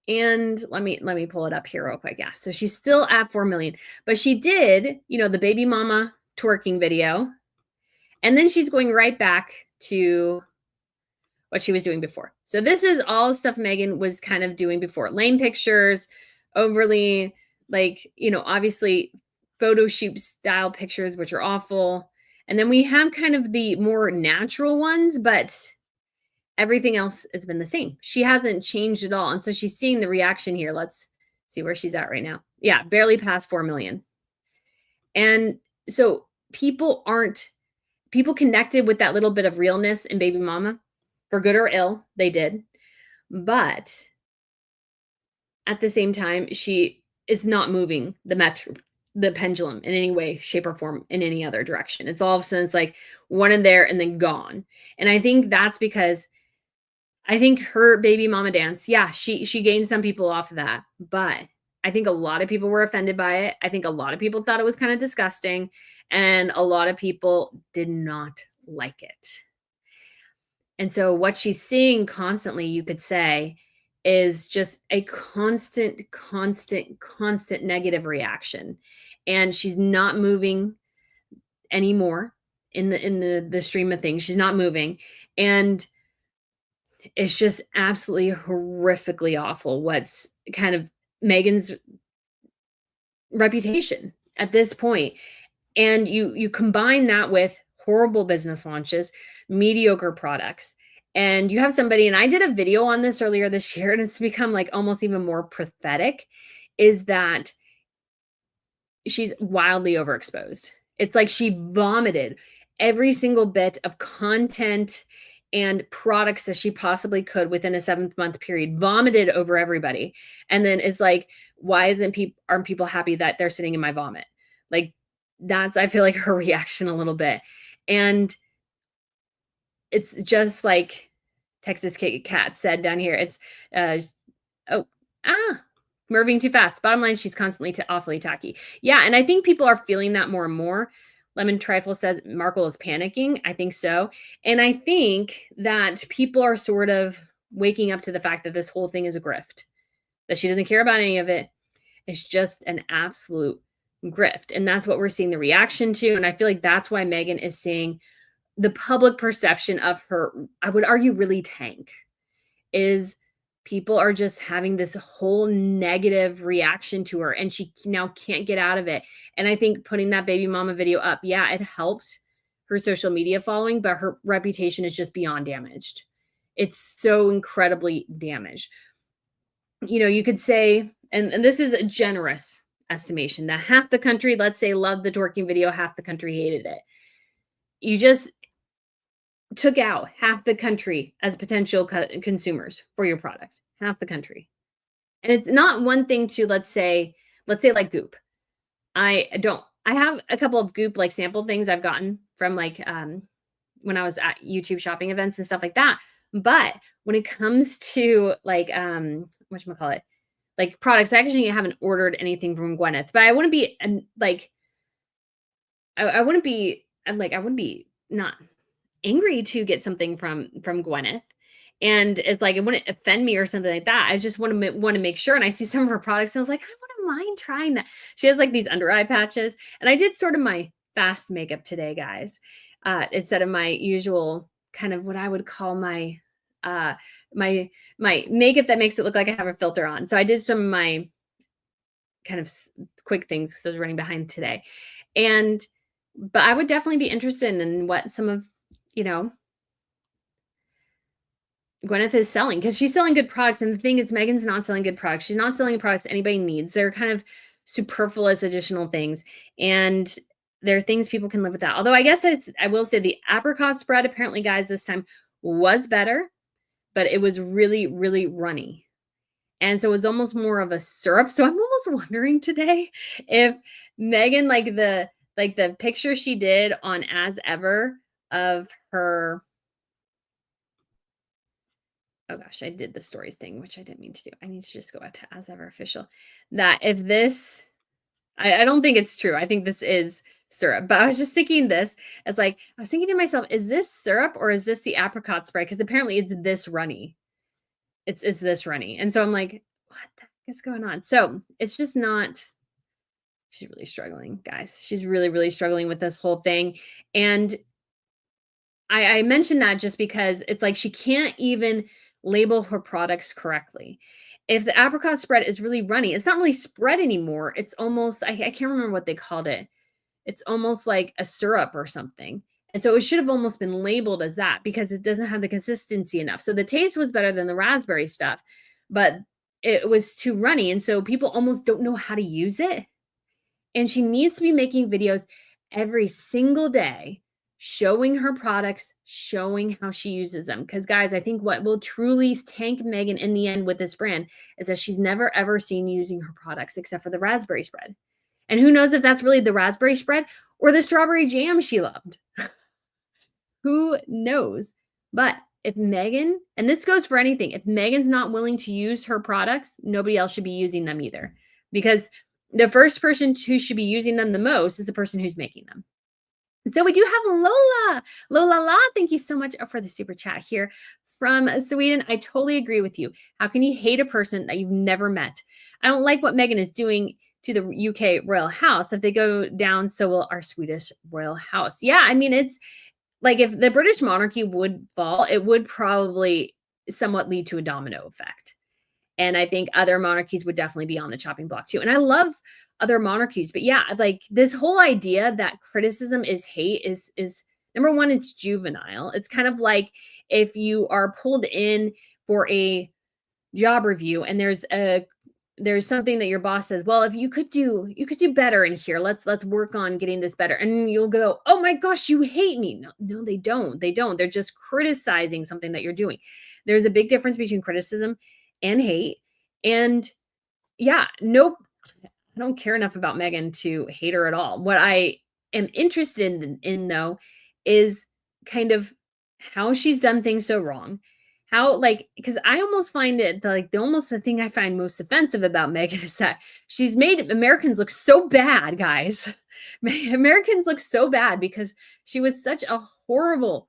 And let me pull it up here real quick. Yeah, so she's still at 4 million, but she did, the baby mama twerking video, and then she's going right back to what she was doing before. So this is all stuff Meghan was kind of doing before. Lame pictures, overly, like, obviously photo shoot style pictures, which are awful. And then we have kind of the more natural ones, but everything else has been the same. She hasn't changed at all. And so she's seeing the reaction here. Let's see where she's at right now. Yeah, barely past 4 million. And so people connected with that little bit of realness in baby mama, for good or ill, they did. But at the same time, she is not moving the pendulum in any way, shape, or form in any other direction. It's all of a sudden, it's like one in there and then gone. And I think that's because I think her baby mama dance, yeah, she gained some people off of that, but I think a lot of people were offended by it. I think a lot of people thought it was kind of disgusting, and a lot of people did not like it. And so what she's seeing constantly, you could say, is just a constant negative reaction. And she's not moving anymore in the stream of things. She's not moving. And it's just absolutely horrifically awful what's kind of Meghan's reputation at this point. And you combine that with horrible business launches, mediocre products, and you have somebody, and I did a video on this earlier this year, and it's become like almost even more pathetic, is that she's wildly overexposed. It's like she vomited every single bit of content and products that she possibly could within a 7-month period, vomited over everybody. And then it's like, why aren't people happy that they're sitting in my vomit? Like, that's, I feel like, her reaction a little bit. And it's just like Texas Cat said down here. It's, moving too fast. Bottom line, she's constantly awfully tacky. Yeah, and I think people are feeling that more and more. Lemon Trifle says Markle is panicking. I think so. And I think that people are sort of waking up to the fact that this whole thing is a grift, that she doesn't care about any of it. It's just an absolute grift. And that's what we're seeing the reaction to. And I feel like that's why Meghan is seeing the public perception of her, I would argue, really tank, is people are just having this whole negative reaction to her, and she now can't get out of it. And I think putting that baby mama video up, yeah, it helped her social media following, but her reputation is just beyond damaged. It's so incredibly damaged. You could say, and this is a generous estimation, that half the country, let's say, loved the twerking video, half the country hated it. You just took out half the country as potential consumers for your product, half the country. And it's not one thing to, let's say like Goop. I have a couple of Goop like sample things I've gotten from like when I was at YouTube shopping events and stuff like that. But when it comes to like whatchamacallit, like products, I actually haven't ordered anything from Gwyneth, but I wouldn't be like I wouldn't be not angry to get something from Gwyneth. And it's like, it wouldn't offend me or something like that. I just want to make sure. And I see some of her products, and I was like, I wouldn't mind trying that. She has like these under eye patches. And I did sort of my fast makeup today, guys, instead of my usual kind of what I would call my my makeup that makes it look like I have a filter on. So I did some of my kind of quick things because I was running behind today. But I would definitely be interested in what some of, Gwyneth is selling, because she's selling good products. And the thing is, Meghan's not selling good products. She's not selling products anybody needs. They're kind of superfluous additional things. And there are things people can live without. Although I guess I will say the apricot spread apparently, guys, this time was better, but it was really, really runny. And so it was almost more of a syrup. So I'm almost wondering today if Meghan, like the picture she did on As Ever of her. Oh gosh, I did the stories thing, which I didn't mean to do. I need to just go out to As Ever Official. That if this, I don't think it's true. I think this is syrup. But I was just thinking this. It's like, I was thinking to myself, is this syrup or is this the apricot spray? Because apparently it's this runny. It's this runny. And so I'm like, what the heck is going on? So it's just not, she's really struggling, guys. She's really, really struggling with this whole thing. And I mentioned that just because it's like she can't even label her products correctly. If the apricot spread is really runny, it's not really spread anymore. It's almost, I can't remember what they called it. It's almost like a syrup or something. And so it should have almost been labeled as that because it doesn't have the consistency enough. So the taste was better than the raspberry stuff, but it was too runny. And so people almost don't know how to use it. And she needs to be making videos every single day showing her products, showing how she uses them. Because, guys, I think what will truly tank Meghan in the end with this brand is that she's never, ever seen using her products except for the raspberry spread. And who knows if that's really the raspberry spread or the strawberry jam she loved. Who knows? But if Meghan, and this goes for anything, if Meghan's not willing to use her products, nobody else should be using them either. Because the first person who should be using them the most is the person who's making them. So we do have Lola. Lola, thank you so much for the super chat here from Sweden. I totally agree with you. How can you hate a person that you've never met? I don't like what Meghan is doing to the UK royal house. If they go down, so will our Swedish royal house. Yeah, I mean, it's like if the British monarchy would fall, it would probably somewhat lead to a domino effect. And I think other monarchies would definitely be on the chopping block too. And I love other monarchies, but yeah, like this whole idea that criticism is hate is number one, it's juvenile. It's kind of like if you are pulled in for a job review and there's something that your boss says, well, if you could do better in here. Let's work on getting this better. And you'll go, oh my gosh, you hate me. No, they don't. They're just criticizing something that you're doing. There's a big difference between criticism and hate. And yeah, nope. I don't care enough about Meghan to hate her at all. What I am interested in though, is kind of how she's done things so wrong. How, like, because I almost find it like the thing I find most offensive about Meghan is that she's made Americans look so bad, guys. Americans look so bad because she was such a horrible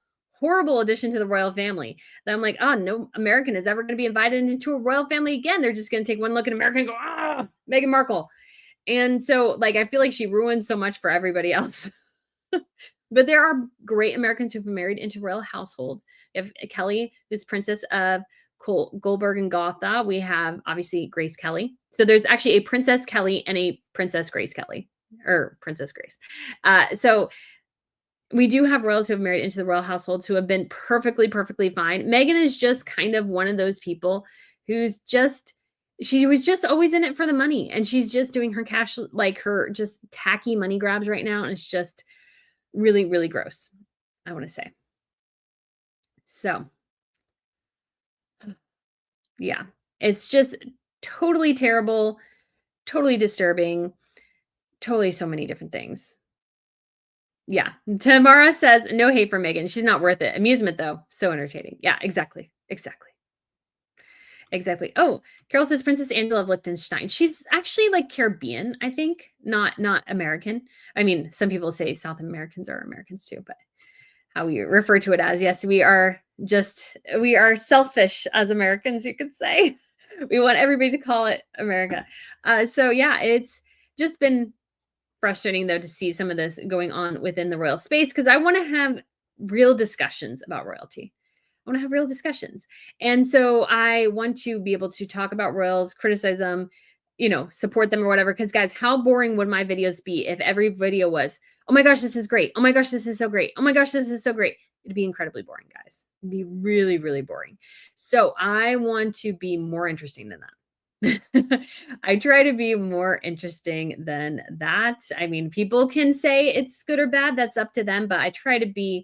addition to the royal family that I'm like, oh, no American is ever going to be invited into a royal family again. They're just going to take one look at America and go, ah, Meghan Markle. And so, like, I feel like she ruined so much for everybody else. But there are great Americans who've been married into royal households. We have Kelly, who's Princess of Goldberg and Gotha. We have, obviously, Grace Kelly. So there's actually a Princess Kelly and a Princess Grace Kelly, or Princess Grace. So we do have royals who have married into the royal households who have been perfectly fine. Meghan is just kind of one of those people who's just, she was just always in it for the money. And she's just doing her cash, like her just tacky money grabs right now. And it's just really, really gross, I want to say. So, yeah, it's just totally terrible, totally disturbing, totally so many different things. Yeah. Tamara says, no hate for Meghan. She's not worth it. Amusement, though. So entertaining. Yeah, exactly. Oh, Carol says Princess Angela of Liechtenstein. She's actually like Caribbean, I think, not American. I mean, some people say South Americans are Americans too, but how we refer to it as, yes, we are selfish as Americans, you could say. We want everybody to call it America. So yeah, it's just been frustrating though to see some of this going on within the royal space because I want to have real discussions about royalty. I want to have real discussions. And so I want to be able to talk about royals, criticize them, support them or whatever. Because guys, how boring would my videos be if every video was, oh my gosh, this is great. Oh my gosh, this is so great. Oh my gosh, this is so great. It'd be incredibly boring, guys. It'd be really, really boring. So I want to be more interesting than that. I try to be more interesting than that. I mean, people can say it's good or bad. That's up to them. But I try to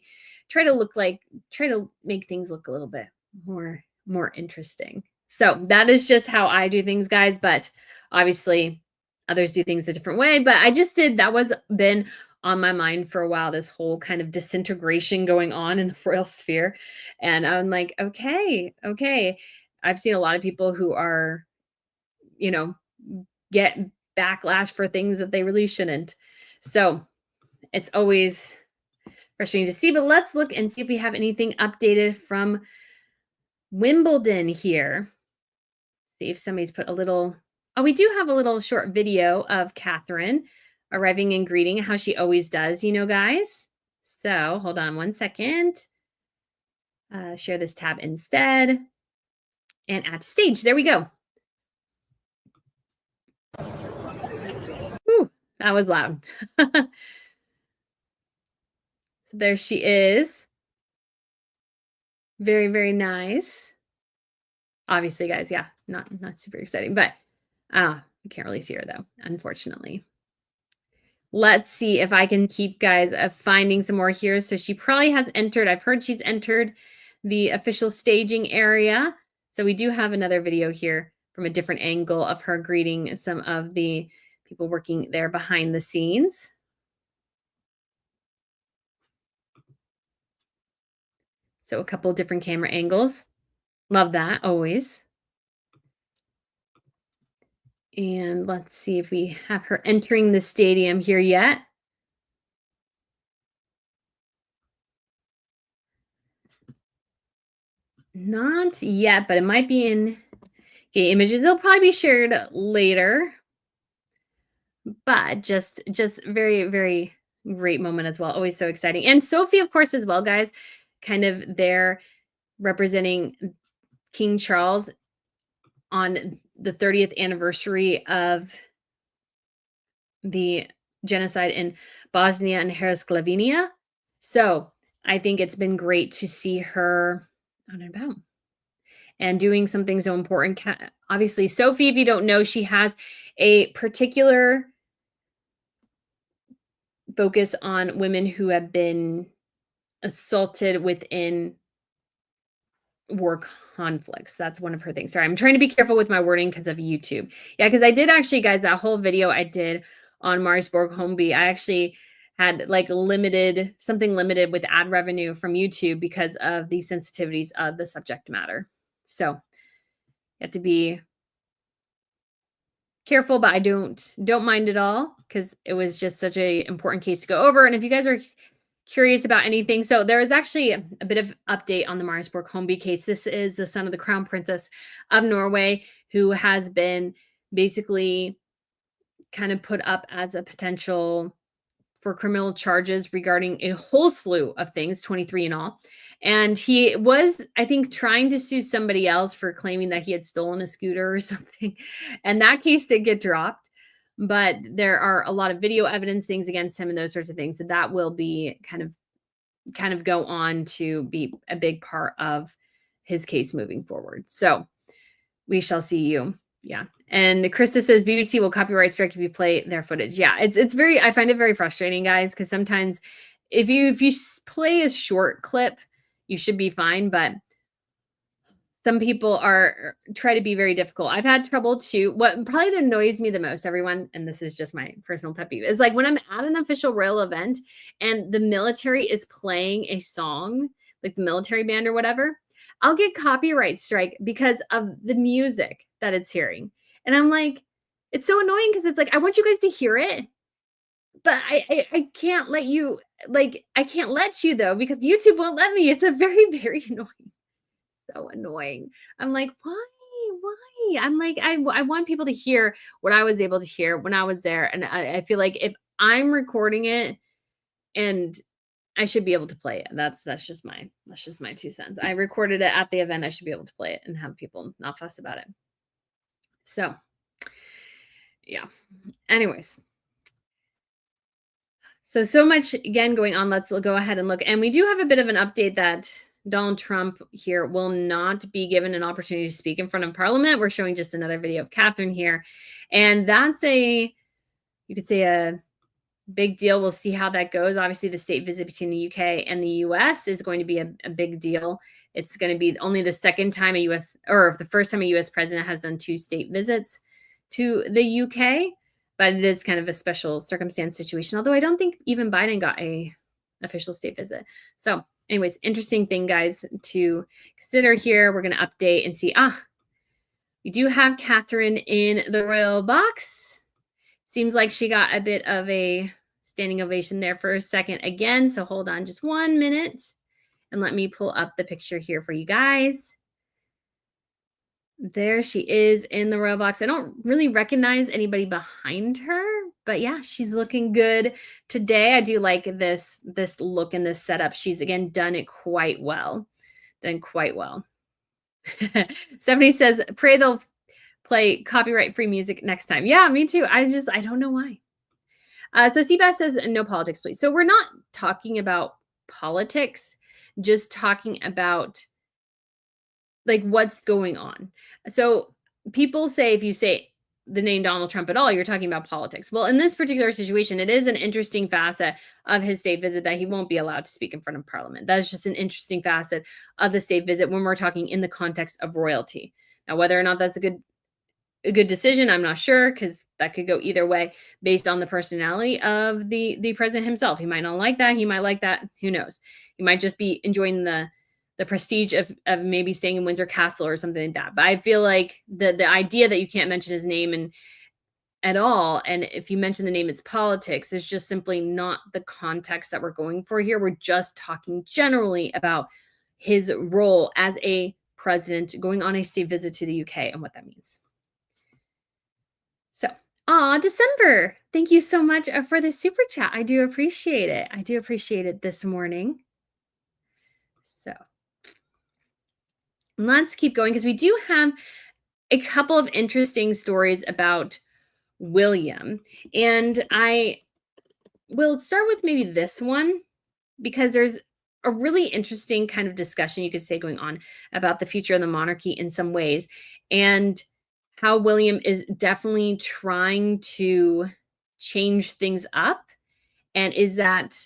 make things look a little bit more interesting. So that is just how I do things, guys. But obviously others do things a different way. But that was been on my mind for a while, this whole kind of disintegration going on in the royal sphere. And I'm like, okay. I've seen a lot of people who are, get backlash for things that they really shouldn't. So it's always frustrating to see, but let's look and see if we have anything updated from Wimbledon here. See if somebody's put we do have a little short video of Catherine arriving and greeting, how she always does, guys. So hold on one second. Share this tab instead and add to stage. There we go. Whew, that was loud. So there she is. Very, very nice. Obviously, guys, yeah, not super exciting, but you can't really see her though, unfortunately. Let's see if I can keep guys finding some more here. So she probably has entered. I've heard she's entered the official staging area. So we do have another video here from a different angle of her greeting some of the people working there behind the scenes. So a couple of different camera angles. Love that, always. And let's see if we have her entering the stadium here yet. Not yet, but it might be in images. They'll probably be shared later. But just very, very great moment as well. Always so exciting. And Sophie, of course, as well, guys, kind of there representing King Charles on the 30th anniversary of the genocide in Bosnia and Herzegovina. So I think it's been great to see her on and about and doing something so important. Obviously, Sophie, if you don't know, she has a particular focus on women who have been assaulted within war conflicts. That's one of her things. Sorry, I'm trying to be careful with my wording because of YouTube. Yeah, because I did actually, guys, that whole video I did on Marisburg Homeby, I actually had like something limited with ad revenue from YouTube because of the sensitivities of the subject matter. So you have to be careful, but I don't mind at all because it was just such a important case to go over. And if you guys are curious about anything, so there is actually a bit of update on the Marisburg Homeby case. This is the son of the Crown Princess of Norway who has been basically kind of put up as a potential for criminal charges regarding a whole slew of things, 23 in all. And he was, I think, trying to sue somebody else for claiming that he had stolen a scooter or something. And that case did get dropped. But there are a lot of video evidence, things against him and those sorts of things. So that will be kind of go on to be a big part of his case moving forward. So we shall see you. Yeah. And Krista says BBC will copyright strike if you play their footage. Yeah, it's very, I find it very frustrating, guys, because sometimes if you play a short clip, you should be fine. But some people try to be very difficult. I've had trouble too. What probably annoys me the most, everyone, and this is just my personal pet peeve, is like when I'm at an official royal event and the military is playing a song, like the military band or whatever, I'll get copyright strike because of the music that it's hearing. And I'm like, it's so annoying because it's like, I want you guys to hear it, but I can't let you, like, I can't let you though, because YouTube won't let me. It's a very, very annoying. So annoying. I'm like, why? I'm like, I want people to hear what I was able to hear when I was there. And I feel like if I'm recording it and I should be able to play it. That's just my 2 cents. I recorded it at the event. I should be able to play it and have people not fuss about it. So, yeah. Anyways. So much again going on. Let's go ahead and look. And we do have a bit of an update that Donald Trump here will not be given an opportunity to speak in front of Parliament. We're showing just another video of Catherine here. And that's you could say a big deal. We'll see how that goes. Obviously, the state visit between the UK and the US is going to be a big deal. It's going to be only the second time the first time a US president has done 2 state visits to the UK. But it is kind of a special circumstance situation, although I don't think even Biden got a official state visit. So anyways, interesting thing, guys, to consider here. We're going to update and see, we do have Catherine in the royal box. Seems like she got a bit of a standing ovation there for a second again. So hold on just 1 minute and let me pull up the picture here for you guys. There she is in the royal box. I don't really recognize anybody behind her, but yeah, she's looking good today. I do like this look and this setup. She's again done it quite well. Stephanie says, pray they'll play copyright-free music next time. Yeah, me too. I don't know why. So Seabass says, no politics, please. So we're not talking about politics, just talking about like what's going on. So people say, if you say the name Donald Trump at all, you're talking about politics. Well, in this particular situation, it is an interesting facet of his state visit that he won't be allowed to speak in front of Parliament. That's just an interesting facet of the state visit when we're talking in the context of royalty. Now, whether or not that's a good decision, I'm not sure, because that could go either way based on the personality of the president himself. He might not like that. He might like that. Who knows? He might just be enjoying the prestige of maybe staying in Windsor Castle or something like that. But I feel like the idea that you can't mention his name at all, and if you mention the name, it's politics, is just simply not the context that we're going for here. We're just talking generally about his role as a president going on a state visit to the UK and what that means. So, December, thank you so much for the super chat. I do appreciate it. I do appreciate it this morning. So let's keep going, because we do have a couple of interesting stories about William. And I will start with maybe this one, because there's a really interesting kind of discussion, you could say, going on about the future of the monarchy in some ways, and how William is definitely trying to change things up. And is that,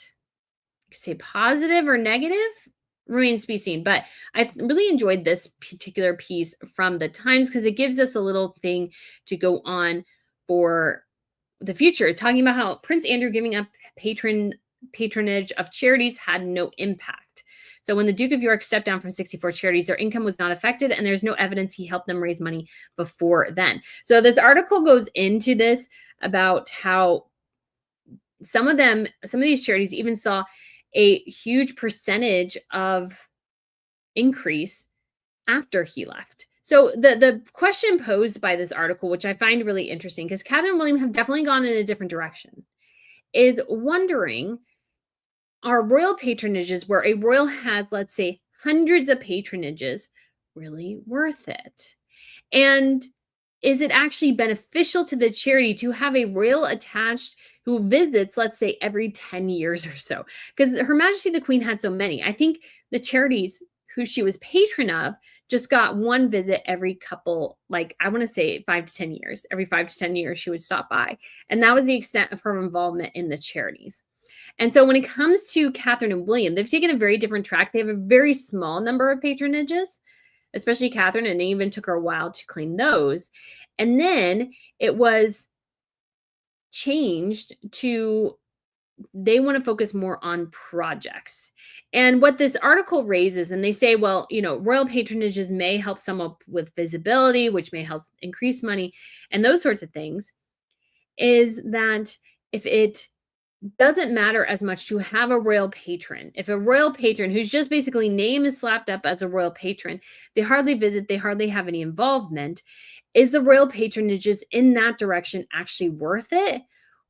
you could say, positive or negative? Remains to be seen. But I really enjoyed this particular piece from the Times, because it gives us a little thing to go on for the future, talking about how Prince Andrew giving up patronage of charities had no impact. So when the Duke of York stepped down from 64 charities, their income was not affected, and there's no evidence he helped them raise money before then. So this article goes into this about how some of these charities even saw a huge percentage of increase after he left. So the question posed by this article, which I find really interesting, because Catherine and William have definitely gone in a different direction, is wondering, are royal patronages where a royal has, let's say, hundreds of patronages, really worth it? And is it actually beneficial to the charity to have a royal attached who visits, let's say, every 10 years or so? Because Her Majesty the Queen had so many. I think the charities who she was patron of just got one visit every couple, like, I want to say 5 to 10 years. Every 5 to 10 years, she would stop by. And that was the extent of her involvement in the charities. And so when it comes to Catherine and William, they've taken a very different track. They have a very small number of patronages, especially Catherine, and it even took her a while to claim those. And then it was changed to, they want to focus more on projects. And what this article raises, and they say, well, royal patronages may help some up with visibility, which may help increase money and those sorts of things, is that if it doesn't matter as much to have a royal patron, if a royal patron who's just basically name is slapped up as a royal patron, they hardly visit, they hardly have any involvement, is the royal patronages in that direction actually worth it?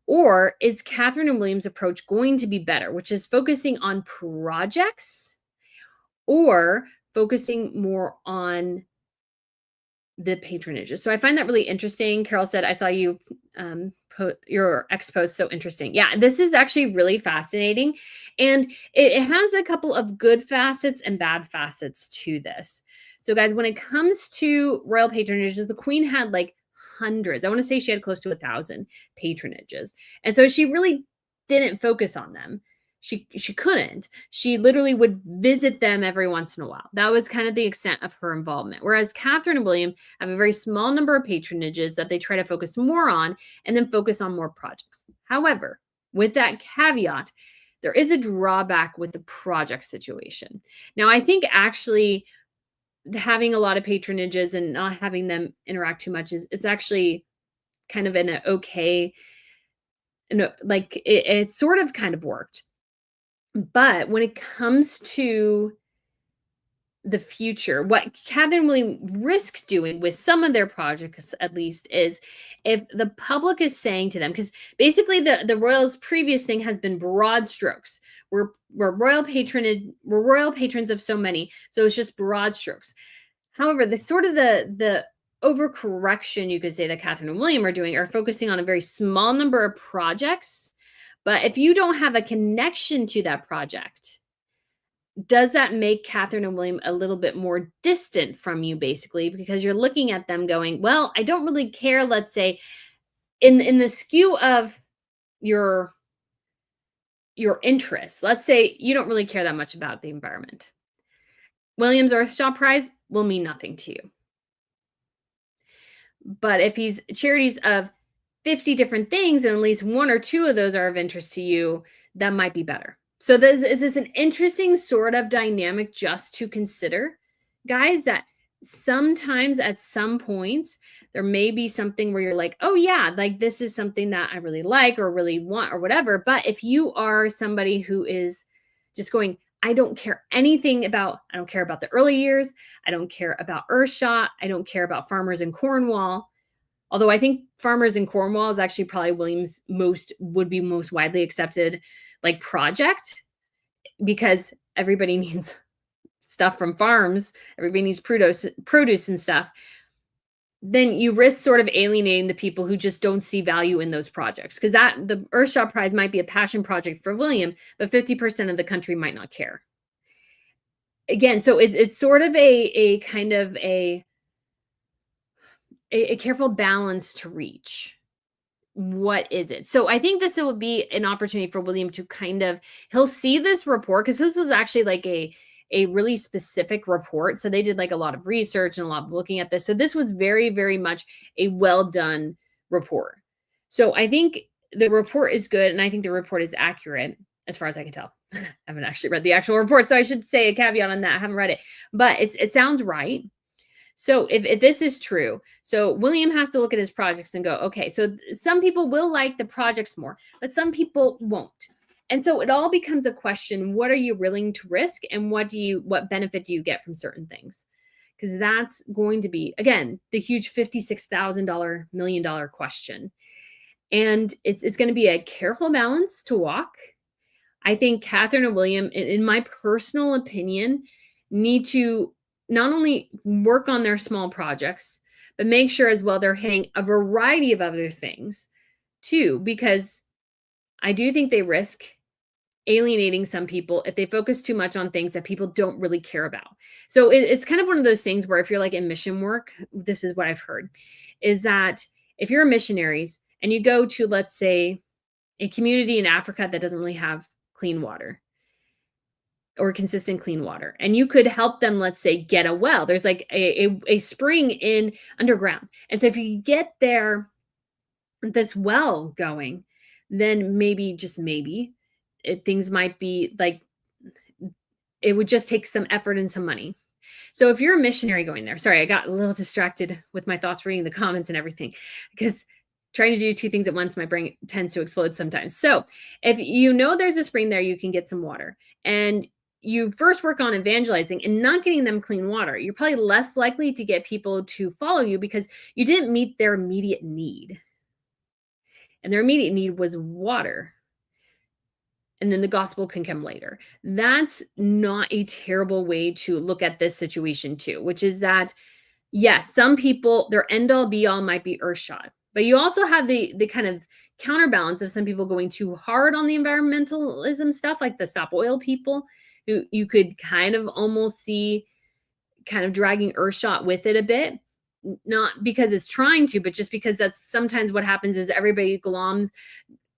Or is Catherine and William's approach going to be better, which is focusing on projects or focusing more on the patronages? So I find that really interesting. Carol said, I saw you put your ex post, so interesting. Yeah, this is actually really fascinating. And it has a couple of good facets and bad facets to this. So guys, when it comes to royal patronages, the queen had like hundreds. I want to say she had close to 1,000 patronages. And so she really didn't focus on them. She couldn't. She literally would visit them every once in a while. That was kind of the extent of her involvement. Whereas Catherine and William have a very small number of patronages that they try to focus more on and then focus on more projects. However, with that caveat, there is a drawback with the project situation. Now, I think actually having a lot of patronages and not having them interact too much is actually kind of an okay, like it sort of kind of worked. But when it comes to the future, what Catherine William risk doing with some of their projects, at least, is if the public is saying to them, because basically the royals' previous thing has been broad strokes. We're royal patrons of so many, so it's just broad strokes. However, the sort of the overcorrection, you could say, that Catherine and William are doing are focusing on a very small number of projects. But if you don't have a connection to that project, does that make Catherine and William a little bit more distant from you, basically? Because you're looking at them going, well, I don't really care, let's say, in the skew of your interests. Let's say you don't really care that much about the environment. William's Earthshot Prize will mean nothing to you. But if he's charities of 50 different things and at least one or two of those are of interest to you, that might be better. So this is an interesting sort of dynamic just to consider, guys, that sometimes at some points there may be something where you're like, oh yeah, like this is something that I really like or really want or whatever. But if you are somebody who is just going, I don't care anything about, I don't care about the early years, I don't care about Earthshot, I don't care about Farmers in Cornwall. Although I think Farmers in Cornwall is actually probably William's most widely accepted like project, because everybody needs stuff from farms, everybody needs produce and stuff. Then you risk sort of alienating the people who just don't see value in those projects, because that the Earthshot Prize might be a passion project for William, but 50% of the country might not care. Again, so it's sort of a kind of a careful balance to reach. What is it? So I think this will be an opportunity for William to kind of, he'll see this report, because this was actually like a really specific report. So they did like a lot of research and a lot of looking at this. So this was very, very much a well done report. So I think the report is good, and I think the report is accurate as far as I can tell. I haven't actually read the actual report, so I should say a caveat on that. I haven't read it, but it sounds right. So if this is true, so William has to look at his projects and go, okay, so some people will like the projects more, but some people won't. And so it all becomes a question, what are you willing to risk, and what benefit do you get from certain things? Because that's going to be, again, the huge $56,000 million question. And it's going to be a careful balance to walk. I think Catherine and William, in my personal opinion, need to not only work on their small projects, but make sure as well they're hitting a variety of other things too, because I do think they risk alienating some people if they focus too much on things that people don't really care about. So it's kind of one of those things where if you're like in mission work, this is what I've heard, is that if you're missionaries and you go to, let's say, a community in Africa that doesn't really have clean water or consistent clean water, and you could help them, let's say, get a well. There's like a spring in underground. And so if you get there, this well going, then maybe, just maybe, things might be like, it would just take some effort and some money. So if you're a missionary going there, sorry, I got a little distracted with my thoughts reading the comments and everything, because trying to do two things at once, my brain tends to explode sometimes. So if you know there's a spring there, you can get some water, and you first work on evangelizing and not getting them clean water, you're probably less likely to get people to follow you because you didn't meet their immediate need. and their immediate need was water. And then the gospel can come later. That's not a terrible way to look at this situation too, which is that, yes, some people, their end all be all might be earthshot, but you also have the kind of counterbalance of some people going too hard on the environmentalism stuff, like the stop oil people, who you could kind of almost see kind of dragging earthshot with it a bit, not because it's trying to, but just because that's sometimes what happens is everybody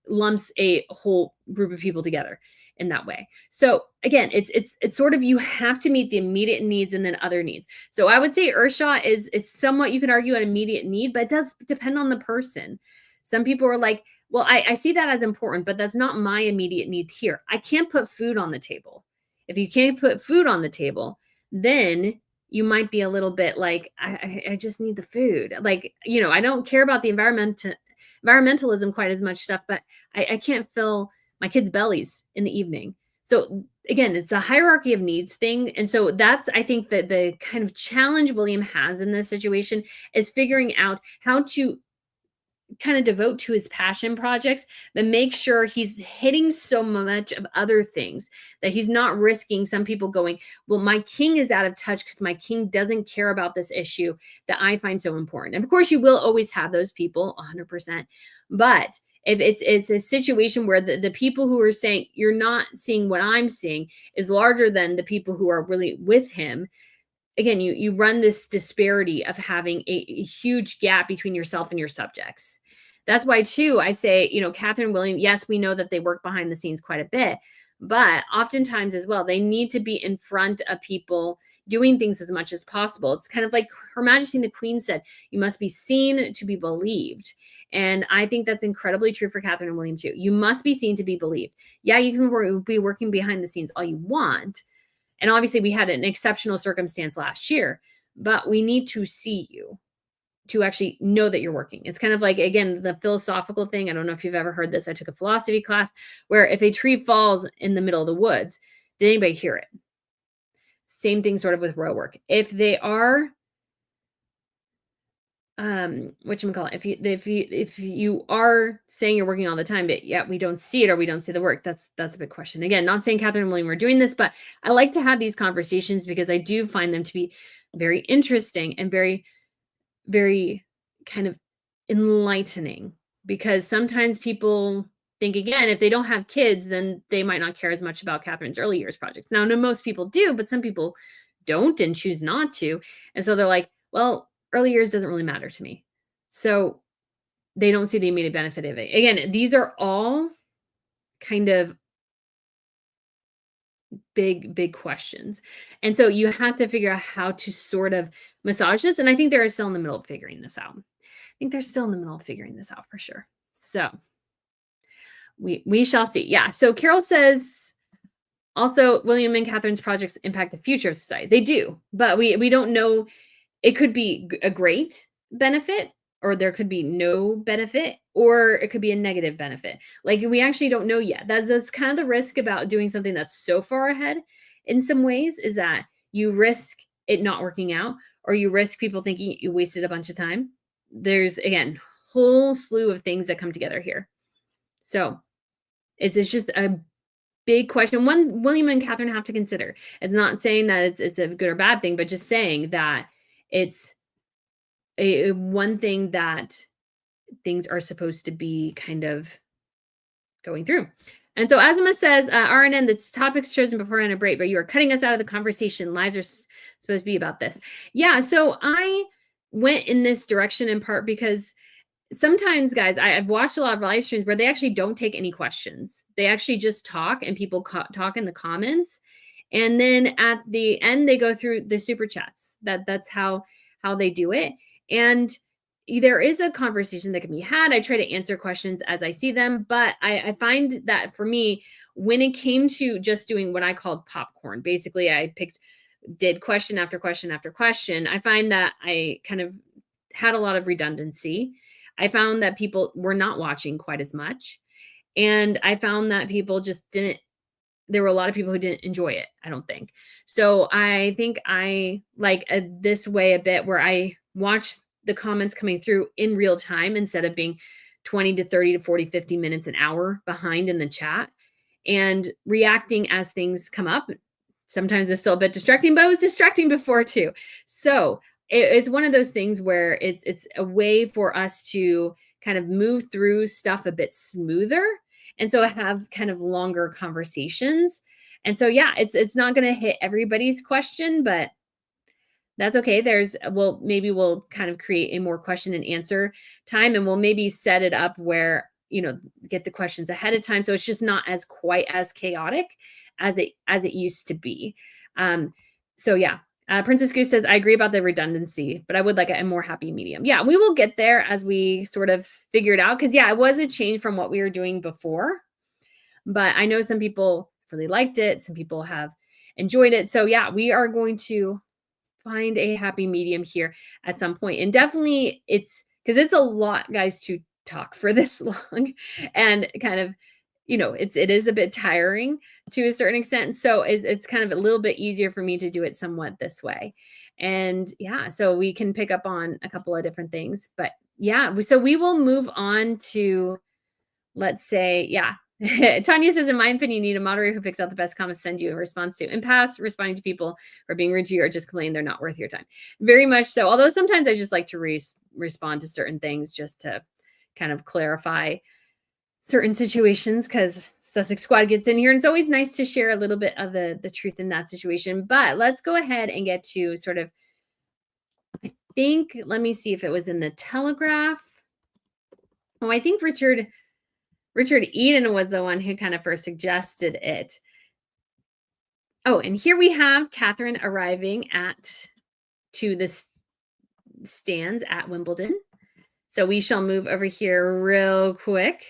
lumps a whole group of people together in that way. So again, it's sort of, you have to meet the immediate needs and then other needs. So I would say earthshot is somewhat, you can argue, an immediate need, but it does depend on the person. Some people are like, well, I see that as important, but that's not my immediate need here. I can't put food on the table. If you can't put food on the table, then you might be a little bit like, I just need the food. Like, I don't care about the environmentalism quite as much stuff, but I can't fill my kids' bellies in the evening. So again, it's a hierarchy of needs thing. And so that's, I think, that the kind of challenge William has in this situation is figuring out how to kind of devote to his passion projects, but make sure he's hitting so much of other things that he's not risking some people going, well, my king is out of touch because my king doesn't care about this issue that I find so important. And of course, you will always have those people, 100%. But if it's a situation where the people who are saying, you're not seeing what I'm seeing, is larger than the people who are really with him, again, you run this disparity of having a huge gap between yourself and your subjects. That's why, too, I say, Catherine and William, yes, we know that they work behind the scenes quite a bit, but oftentimes as well, they need to be in front of people doing things as much as possible. It's kind of like Her Majesty the Queen said, you must be seen to be believed. And I think that's incredibly true for Catherine and William, too. You must be seen to be believed. Yeah, you can be working behind the scenes all you want. And obviously, we had an exceptional circumstance last year, but we need to see you to actually know that you're working. It's kind of like, again, the philosophical thing. I don't know if you've ever heard this. I took a philosophy class where if a tree falls in the middle of the woods, did anybody hear it? Same thing sort of with row work. If they are, if you are saying you're working all the time, but yeah, we don't see it or we don't see the work, that's a big question. Again, not saying Catherine and William are doing this, but I like to have these conversations because I do find them to be very interesting and very, very kind of enlightening, because sometimes people think, again, if they don't have kids, then they might not care as much about Catherine's early years projects. Now, no, most people do, but some people don't and choose not to. And so they're like, well, early years doesn't really matter to me. So they don't see the immediate benefit of it. Again, these are all kind of big questions. And so you have to figure out how to sort of massage this. And I think they're still in the middle of figuring this out. I think they're still in the middle of figuring this out for sure. So we shall see. Yeah. So Carol says, also, William and Catherine's projects impact the future of society. They do, but we don't know. It could be a great benefit, or there could be no benefit, or it could be a negative benefit. Like, we actually don't know yet. That's kind of the risk about doing something that's so far ahead in some ways, is that you risk it not working out, or you risk people thinking you wasted a bunch of time. There's, again, whole slew of things that come together here. So it's just a big question. One William and Catherine have to consider. It's not saying that it's a good or bad thing, but just saying that it's one thing that things are supposed to be kind of going through. And so Azima says, RNN, the topics chosen before on a break, but you are cutting us out of the conversation. Lives are supposed to be about this. Yeah, so I went in this direction in part because sometimes, guys, I've watched a lot of live streams where they actually don't take any questions. They actually just talk, and people talk in the comments. And then at the end, they go through the super chats. That's how they do it. And there is a conversation that can be had. I try to answer questions as I see them, but I find that for me, when it came to just doing what I called popcorn, basically I did question after question after question. I find that I kind of had a lot of redundancy. I found that people were not watching quite as much. And I found that people just there were a lot of people who didn't enjoy it, I don't think. So I think I like this way a bit, where I watch the comments coming through in real time instead of being 20 to 30 to 40, 50 minutes, an hour behind in the chat and reacting as things come up. Sometimes it's still a bit distracting, but it was distracting before too. So it's one of those things where it's a way for us to kind of move through stuff a bit smoother. And so I have kind of longer conversations. And so, yeah, it's not going to hit everybody's question, but that's okay. Maybe we'll kind of create a more question and answer time, and we'll maybe set it up where, get the questions ahead of time. So it's just not as quite as chaotic as it used to be. So yeah, Princess Goose says, I agree about the redundancy, but I would like a more happy medium. Yeah, we will get there as we sort of figure it out. Cause yeah, it was a change from what we were doing before, but I know some people really liked it. Some people have enjoyed it. So yeah, we are going to find a happy medium here at some point. And definitely it's a lot, guys, to talk for this long and kind of, it is a bit tiring to a certain extent. So it's kind of a little bit easier for me to do it somewhat this way. And yeah, so we can pick up on a couple of different things, but yeah, so we will move on to, let's say, yeah. Tanya says, in my opinion, you need a moderator who picks out the best comments, send you a response to. In past, responding to people or being rude to you or just complaining they're not worth your time. Very much so. Although sometimes I just like to respond to certain things just to kind of clarify certain situations, because Sussex Squad gets in here and it's always nice to share a little bit of the truth in that situation. But let's go ahead and get to sort of, I think, let me see if it was in the Telegraph. Oh, I think Richard Eden was the one who kind of first suggested it. Oh, and here we have Catherine arriving to the stands at Wimbledon. So we shall move over here real quick.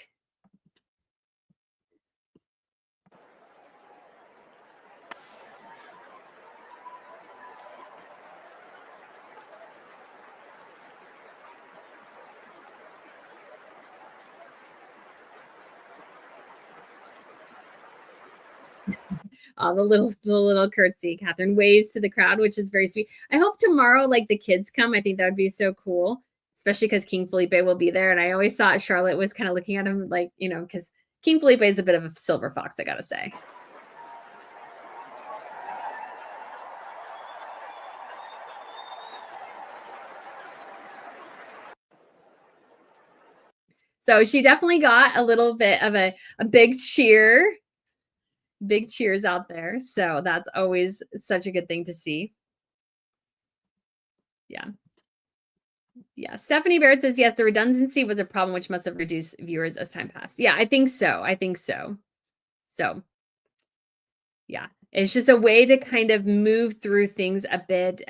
The little curtsy. Catherine waves to the crowd, which is very sweet. I hope tomorrow, like, the kids come. I think that would be so cool, especially because King Felipe will be there. And I always thought Charlotte was kind of looking at him like, because King Felipe is a bit of a silver fox, I gotta say. So she definitely got a little bit of a big cheer. Big cheers out there. So that's always such a good thing to see. Yeah. Yeah. Stephanie Barrett says, yes, the redundancy was a problem, which must have reduced viewers as time passed. Yeah, I think so. So yeah, it's just a way to kind of move through things a bit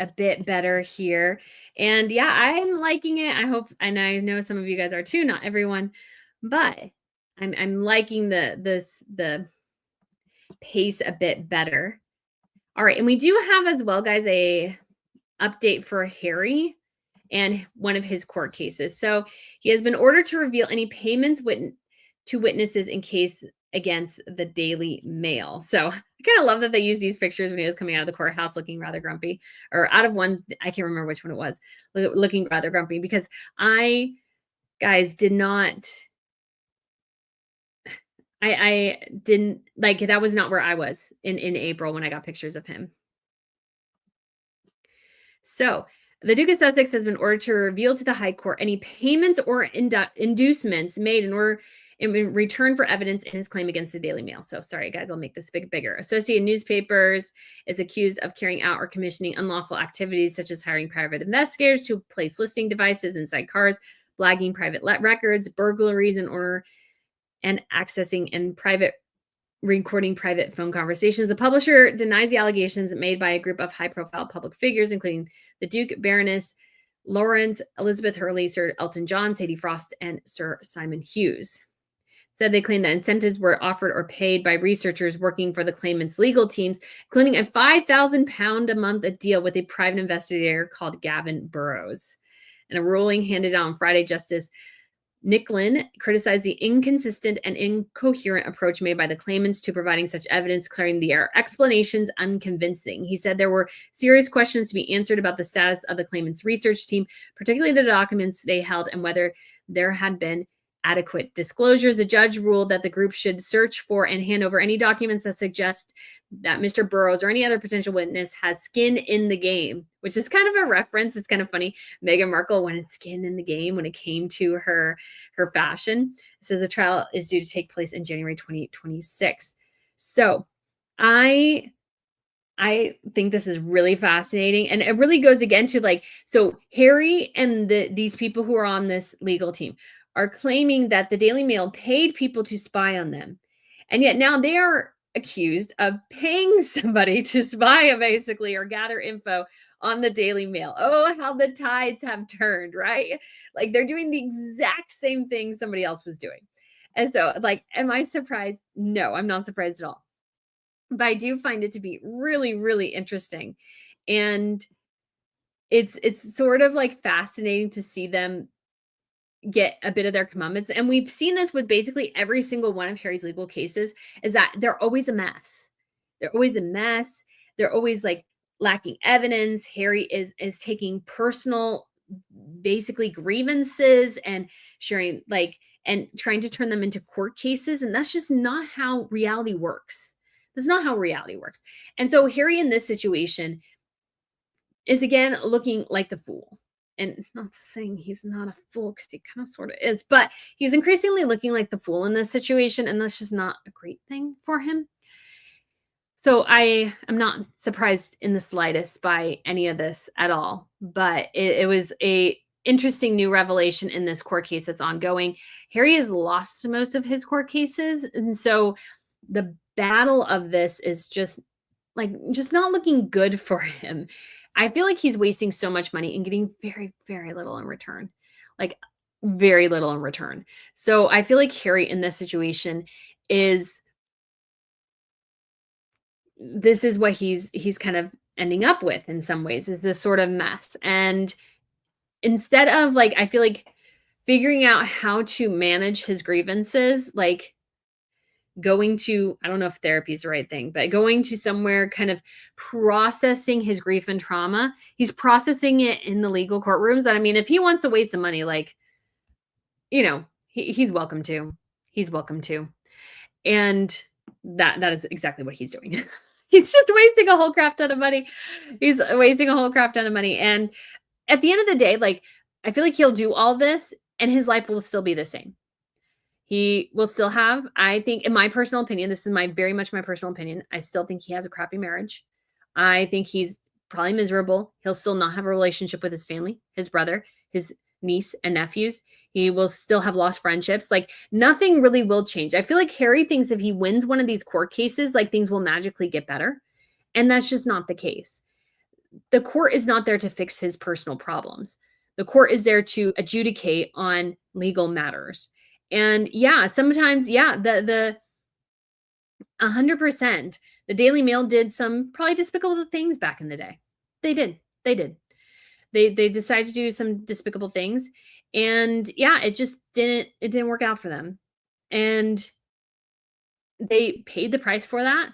better here. And yeah, I'm liking it. I hope, and I know some of you guys are too, not everyone, but I'm liking the pace a bit better. All right, and we do have as well, guys, a update for Harry and one of his court cases. So he has been ordered to reveal any payments to witnesses in case against the Daily Mail. So I kind of love that they used these pictures when he was coming out of the courthouse looking rather grumpy, or out of one, I can't remember which one it was, looking rather grumpy, because I, guys, did not... I didn't like, that was not where I was in April when I got pictures of him. So the Duke of Sussex has been ordered to reveal to the High Court any payments or inducements made in return for evidence in his claim against the Daily Mail. So sorry, guys, I'll make this bigger. Associated Newspapers is accused of carrying out or commissioning unlawful activities such as hiring private investigators to place listening devices inside cars, blagging private records, burglaries in order, and accessing and recording private phone conversations. The publisher denies the allegations made by a group of high-profile public figures, including the Duke, Baroness Lawrence, Elizabeth Hurley, Sir Elton John, Sadie Frost, and Sir Simon Hughes. Said they claim that incentives were offered or paid by researchers working for the claimant's legal teams, including a £5,000 a month deal with a private investigator called Gavin Burrows. In a ruling handed down on Friday, Justice Nicklin criticized the inconsistent and incoherent approach made by the claimants to providing such evidence, declaring their explanations unconvincing. He said there were serious questions to be answered about the status of the claimants' research team, particularly the documents they held and whether there had been adequate disclosures. The judge ruled that the group should search for and hand over any documents that suggest that Mr. Burrows or any other potential witness has skin in the game, which is kind of a reference. It's kind of funny. Meghan Markle wanted skin in the game when it came to her fashion. It says the trial is due to take place in January 2026. So I think this is really fascinating. And it really goes again to like, so Harry and these people who are on this legal team are claiming that the Daily Mail paid people to spy on them. And yet now they are accused of paying somebody to spy basically or gather info on the Daily Mail. Oh, how the tides have turned, right? Like they're doing the exact same thing somebody else was doing. And so like, am I surprised? No, I'm not surprised at all. But I do find it to be really, really interesting. And it's sort of like fascinating to see them get a bit of their comeuppance. And we've seen this with basically every single one of Harry's legal cases, is that they're always a mess. They're always a mess. They're always like lacking evidence. Harry is taking personal, basically grievances and sharing like, and trying to turn them into court cases. And that's just not how reality works. That's not how reality works. And so Harry in this situation is again looking like the fool. And not saying he's not a fool because he kind of sort of is, but he's increasingly looking like the fool in this situation. And that's just not a great thing for him. So I am not surprised in the slightest by any of this at all. But it was a interesting new revelation in this court case that's ongoing. Harry has lost most of his court cases. And so the battle of this is just not looking good for him. I feel like he's wasting so much money and getting very, very little in return. Like very little in return. So I feel like Harry in this situation this is what he's kind of ending up with in some ways, is this sort of mess. And instead of like, I feel like figuring out how to manage his grievances, like going to, I don't know if therapy is the right thing, but going to somewhere kind of processing his grief and trauma. He's processing it in the legal courtrooms. That, I mean, if he wants to waste some money, like, you know, he's welcome to. He's welcome to. And that is exactly what he's doing. He's just wasting a whole crap ton of money. He's wasting a whole crap ton of money. And at the end of the day, like, I feel like he'll do all this and his life will still be the same. He will still have, I think, in my personal opinion, this is very much my personal opinion, I still think he has a crappy marriage. I think he's probably miserable. He'll still not have a relationship with his family, his brother, his niece and nephews. He will still have lost friendships. Like nothing really will change. I feel like Harry thinks if he wins one of these court cases, like things will magically get better. And that's just not the case. The court is not there to fix his personal problems. The court is there to adjudicate on legal matters. And yeah, sometimes, yeah, the 100%, the Daily Mail did some probably despicable things back in the day. They did. They decided to do some despicable things. And yeah, it didn't work out for them. And they paid the price for that.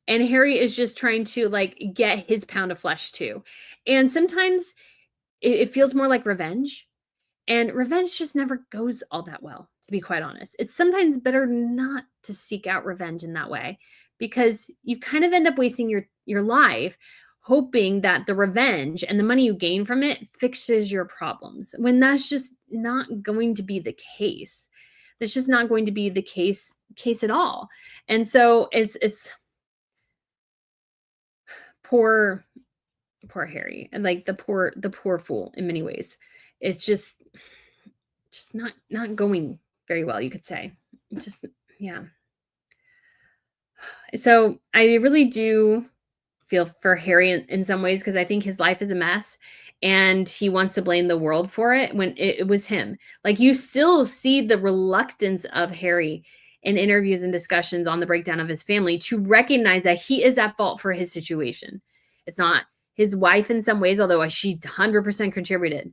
And Harry is just trying to like get his pound of flesh too. And sometimes it feels more like revenge. And revenge just never goes all that well, to be quite honest. It's sometimes better not to seek out revenge in that way, because you kind of end up wasting your life hoping that the revenge and the money you gain from it fixes your problems, when that's just not going to be the case. That's just not going to be the case at all. And so it's poor Harry, and like the poor fool in many ways. It's just not going very well, you could say. Just, yeah. So I really do feel for Harry in some ways, because I think his life is a mess and he wants to blame the world for it when it was him. Like you still see the reluctance of Harry in interviews and discussions on the breakdown of his family to recognize that he is at fault for his situation. It's not his wife in some ways, although she 100% contributed.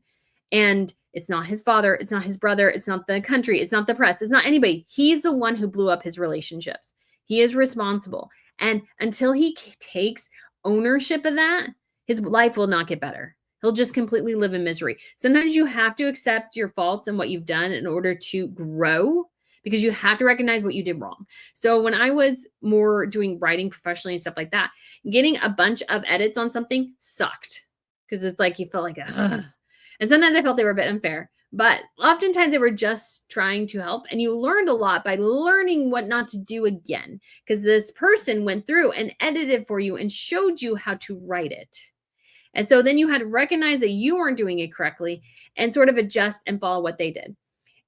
And it's not his father, it's not his brother, it's not the country, it's not the press, it's not anybody. He's the one who blew up his relationships. He is responsible. And until he takes ownership of that, his life will not get better. He'll just completely live in misery. Sometimes you have to accept your faults and what you've done in order to grow, because you have to recognize what you did wrong. So when I was more doing writing professionally and stuff like that, getting a bunch of edits on something sucked, because it's like you felt like, ugh. And sometimes I felt they were a bit unfair, but oftentimes they were just trying to help. And you learned a lot by learning what not to do again, because this person went through and edited for you and showed you how to write it. And so then you had to recognize that you weren't doing it correctly and sort of adjust and follow what they did.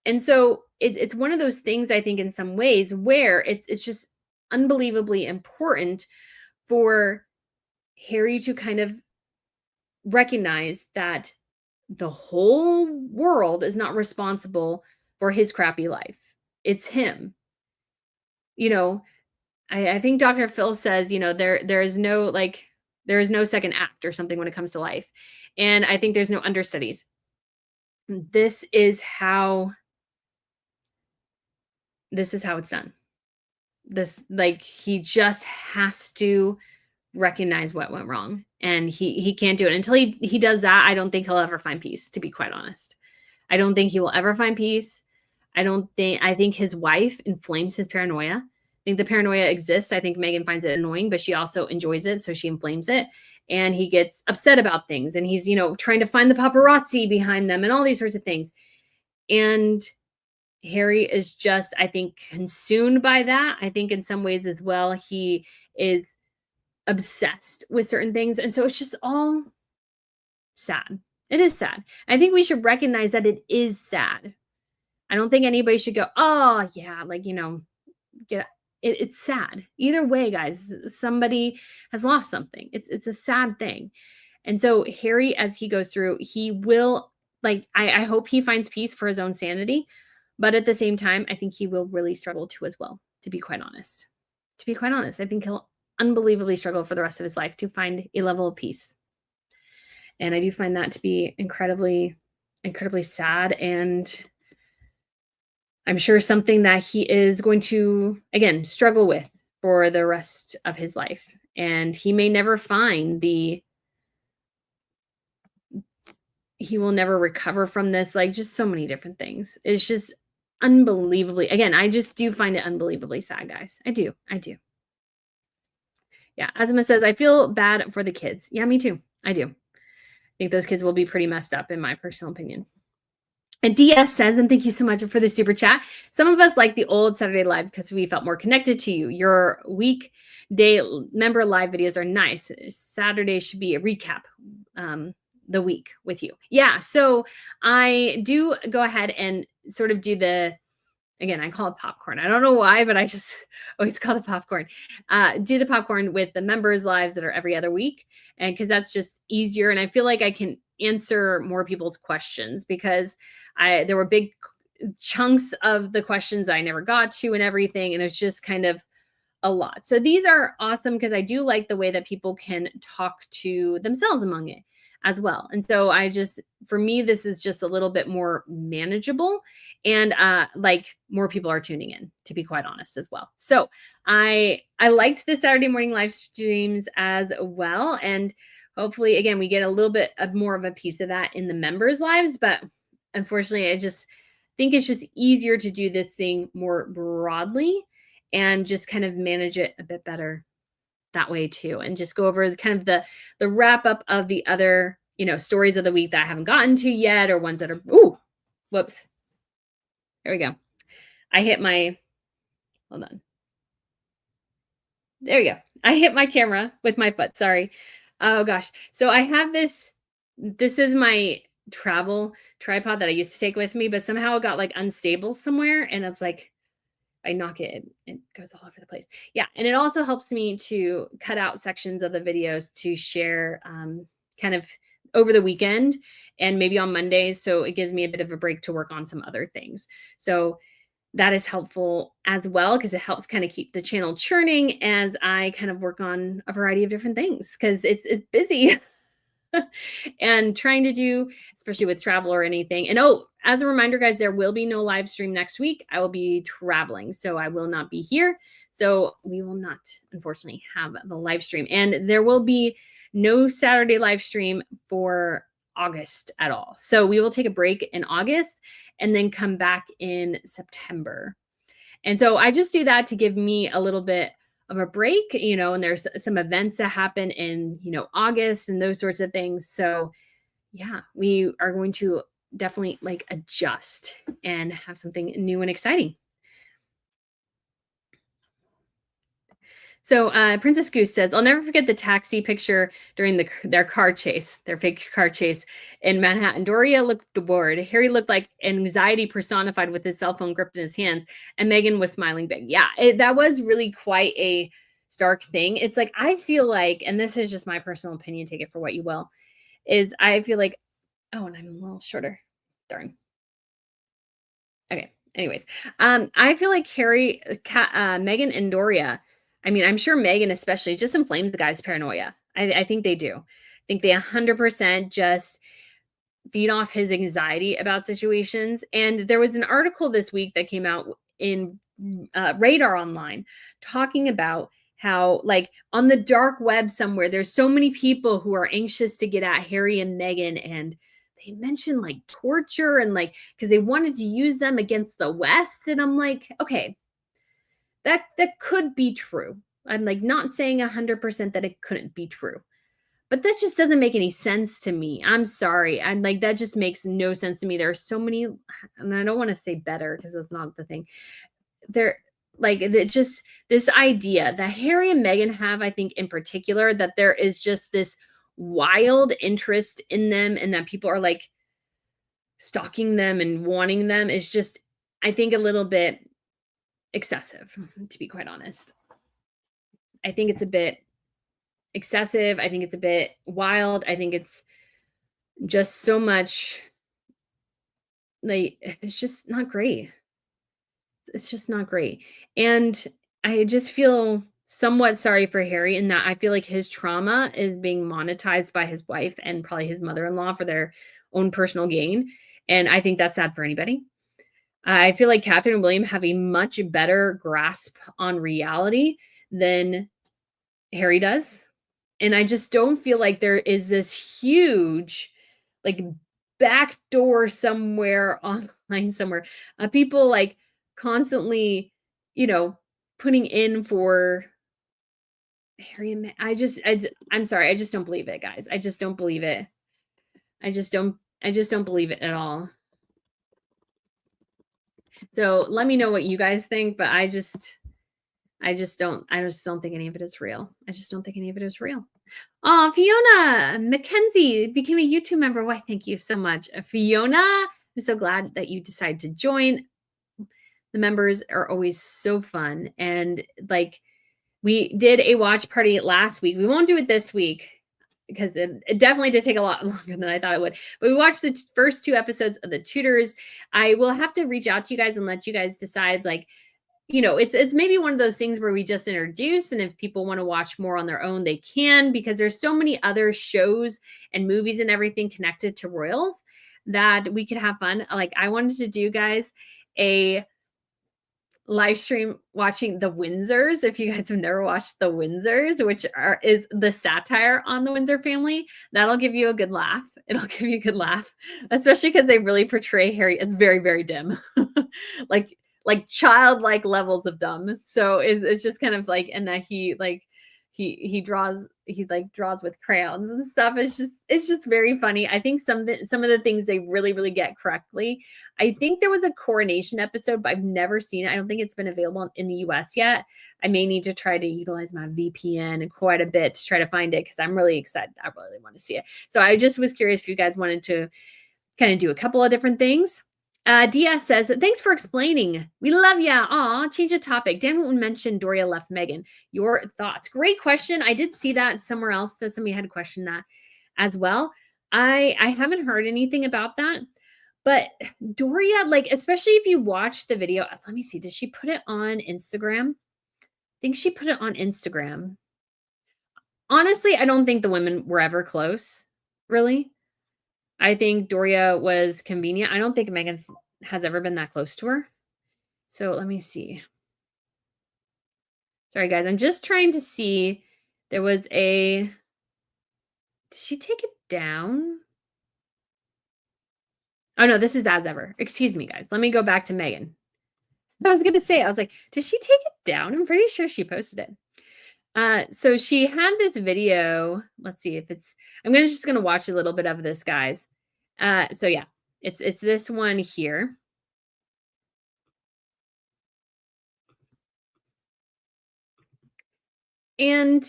And so it's one of those things, I think, in some ways where it's just unbelievably important for Harry to kind of recognize that the whole world is not responsible for his crappy life. It's him. You know, I think Dr. Phil says, there is no second act or something when it comes to life. And I think there's no understudies. This is how it's done. He just has to recognize what went wrong, and he can't do it until he does that. I don't think he'll ever find peace, to be quite honest. I don't think he will ever find peace. I think his wife inflames his paranoia. I think the paranoia exists. I think Meghan finds it annoying, but she also enjoys it, so she inflames it. And he gets upset about things, and he's, trying to find the paparazzi behind them and all these sorts of things. And Harry is just, I think, consumed by that. I think in some ways as well, he is obsessed with certain things. And so it's just all sad. It is sad. I think we should recognize that it is sad. I don't think anybody should go, oh yeah, it's sad. Either way, guys, somebody has lost something. It's a sad thing. And so Harry, as he goes through, he will, I hope he finds peace for his own sanity. But at the same time, I think he will really struggle too as well, to be quite honest. I think he'll unbelievably struggle for the rest of his life to find a level of peace. And I do find that to be incredibly, incredibly sad. And I'm sure something that he is going to, again, struggle with for the rest of his life. And he may never find he will never recover from this, just so many different things. It's just unbelievably, again, I just do find it unbelievably sad, guys. I do. Yeah, Azima says, I feel bad for the kids. Yeah, me too. I do. I think those kids will be pretty messed up, in my personal opinion. And DS says, and thank you so much for the super chat, some of us like the old Saturday Live because we felt more connected to you. Your weekday member live videos are nice. Saturday should be a recap. The week with you. Yeah. So I do go ahead and sort of do again, I call it popcorn. I don't know why, but I just always call it popcorn. Do the popcorn with the members' lives that are every other week. And because that's just easier. And I feel like I can answer more people's questions, because there were big chunks of the questions I never got to and everything. And it's just kind of a lot. So these are awesome, because I do like the way that people can talk to themselves among it as well. And so for me, this is just a little bit more manageable, and more people are tuning in, to be quite honest as well. So I liked the Saturday morning live streams as well. And hopefully, again, we get a little bit of more of a piece of that in the members' lives. But unfortunately, I just think it's just easier to do this thing more broadly and just kind of manage it a bit better that way too, and just go over kind of the wrap up of the other stories of the week that I haven't gotten to yet, or ones that are whoops, there we go. I hit my hold on, there we go. I hit my camera with my foot, sorry. Oh gosh. So I have this is my travel tripod that I used to take with me, but somehow it got unstable somewhere, and it's I knock it goes all over the place. Yeah. And it also helps me to cut out sections of the videos to share kind of over the weekend and maybe on Mondays. So it gives me a bit of a break to work on some other things. So that is helpful as well, because it helps kind of keep the channel churning as I kind of work on a variety of different things, because it's busy. And trying to do, especially with travel or anything. And as a reminder, guys, there will be no live stream next week. I will be traveling, so I will not be here. So we will not, unfortunately, have the live stream. And there will be no Saturday live stream for August at all. So we will take a break in August and then come back in September. And so I just do that to give me a little bit of a break, and there's some events that happen in, August and those sorts of things. So yeah, we are going to definitely like adjust and have something new and exciting. So Princess Goose says, I'll never forget the taxi picture during their car chase, their fake car chase in Manhattan. Doria looked bored. Harry looked like anxiety personified with his cell phone gripped in his hands, and Meghan was smiling big. Yeah, that was really quite a stark thing. It's like, I feel like, and this is just my personal opinion, take it for what you will, is I feel like, oh, and I'm a little shorter. Darn. Okay. Anyways, I feel like Meghan and Doria, I mean, I'm sure Meghan especially just inflames the guy's paranoia. I think they do. I think they 100% just feed off his anxiety about situations. And there was an article this week that came out in Radar Online talking about how, like, on the dark web somewhere, there's so many people who are anxious to get at Harry and Meghan, and they mentioned like torture and like because they wanted to use them against the West. And I'm like, okay, that could be true. I'm like not saying 100% that it couldn't be true. But that just doesn't make any sense to me. I'm sorry. I'm like, that just makes no sense to me. There are so many, and I don't want to say better because that's not the thing. There, like, just this idea that Harry and Meghan have, I think in particular, that there is just this wild interest in them and that people are like stalking them and wanting them is just, I think, a little bit excessive, to be quite honest. I think it's a bit excessive. I think it's a bit wild. I think it's just so much like it's just not great. It's just not great. And I just feel somewhat sorry for Harry in that I feel like his trauma is being monetized by his wife and probably his mother-in-law for their own personal gain. And I think that's sad for anybody. I feel like Catherine and William have a much better grasp on reality than Harry does. And I just don't feel like there is this huge, like, back door somewhere online somewhere. People like constantly, you know, putting in for Harry and I'm sorry, I just don't believe it, guys. I just don't believe it. I just don't believe it at all. So let me know what you guys think, but I just don't think any of it is real. I just don't think any of it is real. Oh, Fiona Mackenzie became a YouTube member. Why, thank you so much. Fiona, I'm so glad that you decided to join. The members are always so fun. And like, we did a watch party last week. We won't do it this week because it definitely did take a lot longer than I thought it would. But we watched the first 2 episodes of The Tudors. I will have to reach out to you guys and let you guys decide, like, it's maybe one of those things where we just introduce, and if people want to watch more on their own, they can, because there's so many other shows and movies and everything connected to royals that we could have fun. Like, I wanted to do, guys, a live stream watching the Windsors. If you guys have never watched the Windsors, which is the satire on the Windsor family, that'll give you a good laugh. It'll give you a good laugh, especially because they really portray Harry as very, very dim. like childlike levels of dumb. So it's just kind of like, and that he draws with crayons and stuff. It's just very funny. I think some of the things they really, really get correctly. I think there was a coronation episode, but I've never seen it. I don't think it's been available in the US yet. I may need to try to utilize my VPN quite a bit to try to find it because I'm really excited. I really want to see it. So I just was curious if you guys wanted to kind of do a couple of different things. DS says, thanks for explaining. We love ya. Aw, change the topic. Dan mentioned Doria left Meghan. Your thoughts? Great question. I did see that somewhere else that somebody had questioned that as well. I haven't heard anything about that. But Doria, like, especially if you watch the video, let me see. Did she put it on Instagram? I think she put it on Instagram. Honestly, I don't think the women were ever close, really. I think Doria was convenient. I don't think Meghan has ever been that close to her. So let me see. Sorry, guys. I'm just trying to see. There was did she take it down? Oh, no, this is as ever. Excuse me, guys. Let me go back to Meghan. I was going to say, I was like, did she take it down? I'm pretty sure she posted it. So she had this video. Let's see if it's, I'm just going to watch a little bit of this, guys. So yeah, it's this one here. And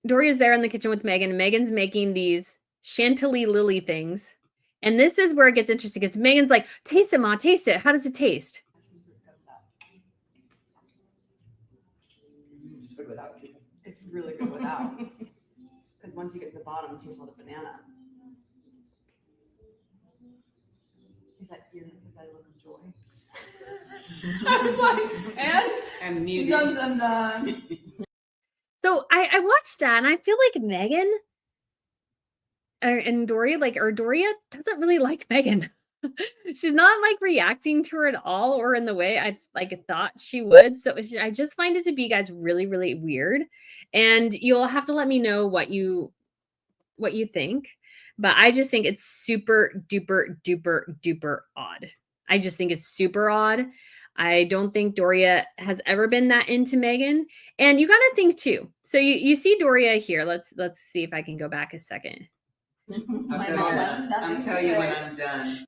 Doria's there in the kitchen with Meghan, and Meghan's making these chantilly lily things. And this is where it gets interesting because Meghan's like, taste it, Ma, taste it. How does it taste? It's really good without. Because once you get to the bottom, it tastes like a banana. Is that your look of joy? I was like, and muted. Dun, dun, dun. So I watched that, and I feel like Meghan and Doria, Doria doesn't really like Meghan. She's not like reacting to her at all, or in the way I thought she would. So I just find it to be, guys, really, really weird. And you'll have to let me know what you think. But I just think it's super duper duper duper odd. I just think it's super odd. I don't think Doria has ever been that into Meghan. And you got to think too. So you see Doria here. Let's see if I can go back a second. I'll tell you when I'm done.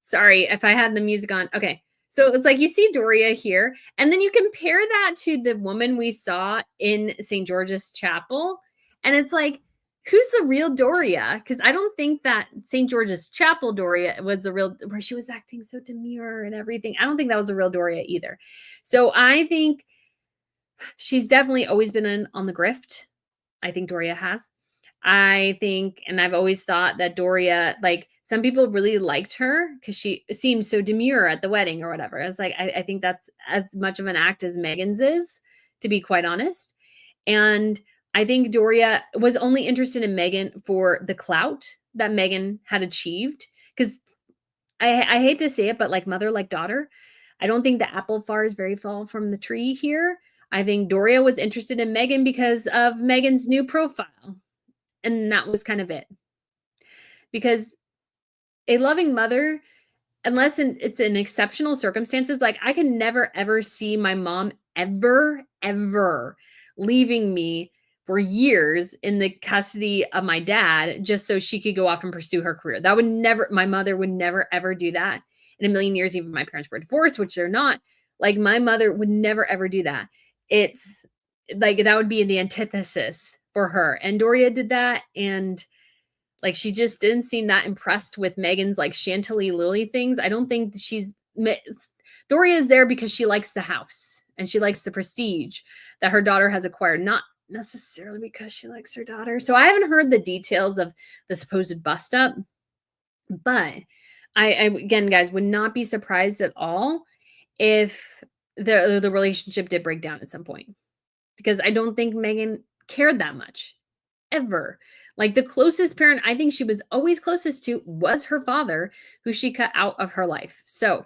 Sorry if I had the music on. Okay. So it's like you see Doria here, and then you compare that to the woman we saw in St. George's Chapel. And it's like, who's the real Doria? Because I don't think that St. George's Chapel Doria was the real, where she was acting so demure and everything. I don't think that was the real Doria either. So I think she's definitely always been on the grift. I think Doria has. I think, and I've always thought that Doria, like, some people really liked her because she seemed so demure at the wedding or whatever. It's like, I think that's as much of an act as Meghan's is, to be quite honest. And I think Doria was only interested in Meghan for the clout that Meghan had achieved. Because I hate to say it, but like mother, like daughter, I don't think the apple far very far from the tree here. I think Doria was interested in Meghan because of Meghan's new profile. And that was kind of it. Because a loving mother, unless it's in exceptional circumstances, like I can never, ever see my mom ever leaving me for years in the custody of my dad just so she could go off and pursue her career. That would never, my mother would never, ever do that in a million years. Even my parents were divorced, which they're not. Like my mother would never, ever do that. It's like, that would be the antithesis for her. And Doria did that. And like, she just didn't seem that impressed with Meghan's like chantilly lily things. I don't think Doria is there because she likes the house and she likes the prestige that her daughter has acquired, not necessarily because she likes her daughter. So I haven't heard the details of the supposed bust up, but I again, guys, would not be surprised at all if the relationship did break down at some point, because I don't think Meghan cared that much ever. Like the closest parent I think she was always closest to was her father, who she cut out of her life. So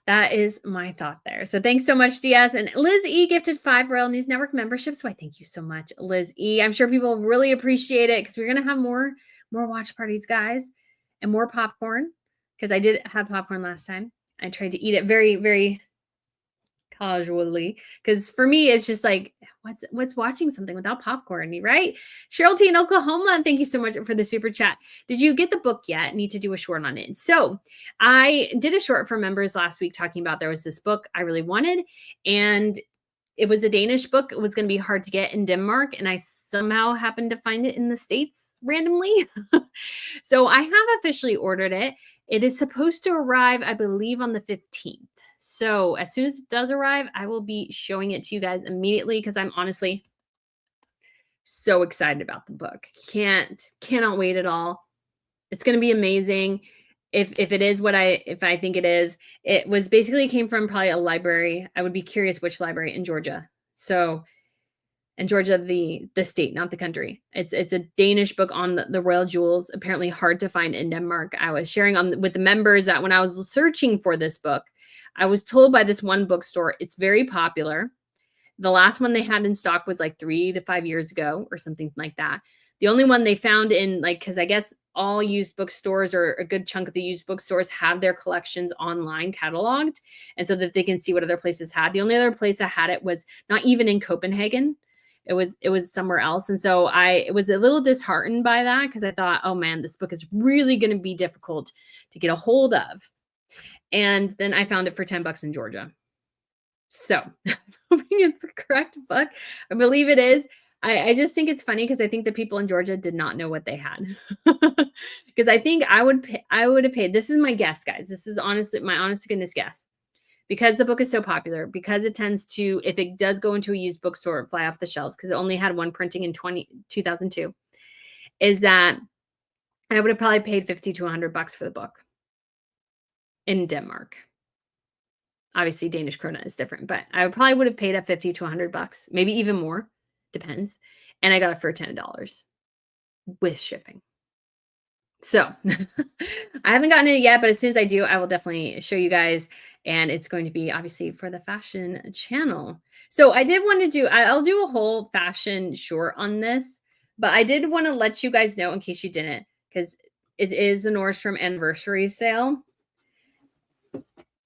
that is my thought there. So thanks so much, Diaz. And Liz E gifted 5 Royal News Network memberships. So I thank you so much, Liz E. I'm sure people really appreciate it because we're going to have more watch parties, guys, and more popcorn, because I did have popcorn last time. I tried to eat it very, very casually, because for me it's just like, what's watching something without popcorn, right? Cheryl T in Oklahoma, thank you so much for the super chat. Did you get the book yet? Need to do a short on it. So I did a short for members last week talking about there was this book I really wanted, and it was a Danish book. It was going to be hard to get in Denmark, and I somehow happened to find it in the States randomly. So I have officially ordered it. It is supposed to arrive, I believe, on the 15th. So as soon as it does arrive, I will be showing it to you guys immediately, because I'm honestly so excited about the book. Cannot wait at all. It's going to be amazing. If it is if I think it is. It was basically came from probably a library. I would be curious which library in Georgia. So, and Georgia, the state, not the country. It's a Danish book on the royal jewels, apparently hard to find in Denmark. I was sharing with the members that when I was searching for this book, I was told by this one bookstore, it's very popular. The last one they had in stock was like 3 to 5 years ago or something like that. The only one they found in like, because I guess all used bookstores or a good chunk of the used bookstores have their collections online cataloged, and so that they can see what other places had. The only other place I had it was not even in Copenhagen. It was somewhere else. And so I was a little disheartened by that because I thought, oh man, this book is really going to be difficult to get a hold of. And then I found it for $10 in Georgia. So hoping it's the correct book. I believe it is. I just think it's funny because I think the people in Georgia did not know what they had. Because I think I would have paid. This is my guess, guys. This is honestly my honest to goodness guess. Because the book is so popular, because it tends to, if it does go into a used bookstore, fly off the shelves, because it only had one printing in 2002, is that I would have probably paid $50 to $100 for the book in Denmark. Obviously, Danish krona is different, but I probably would have paid up $50 to $100, maybe even more, depends. And I got it for $10 with shipping. So I haven't gotten it yet, but as soon as I do, I will definitely show you guys. And it's going to be obviously for the fashion channel. So I did want to do, I'll do a whole fashion short on this, but I did want to let you guys know in case you didn't, because it is the Nordstrom anniversary sale.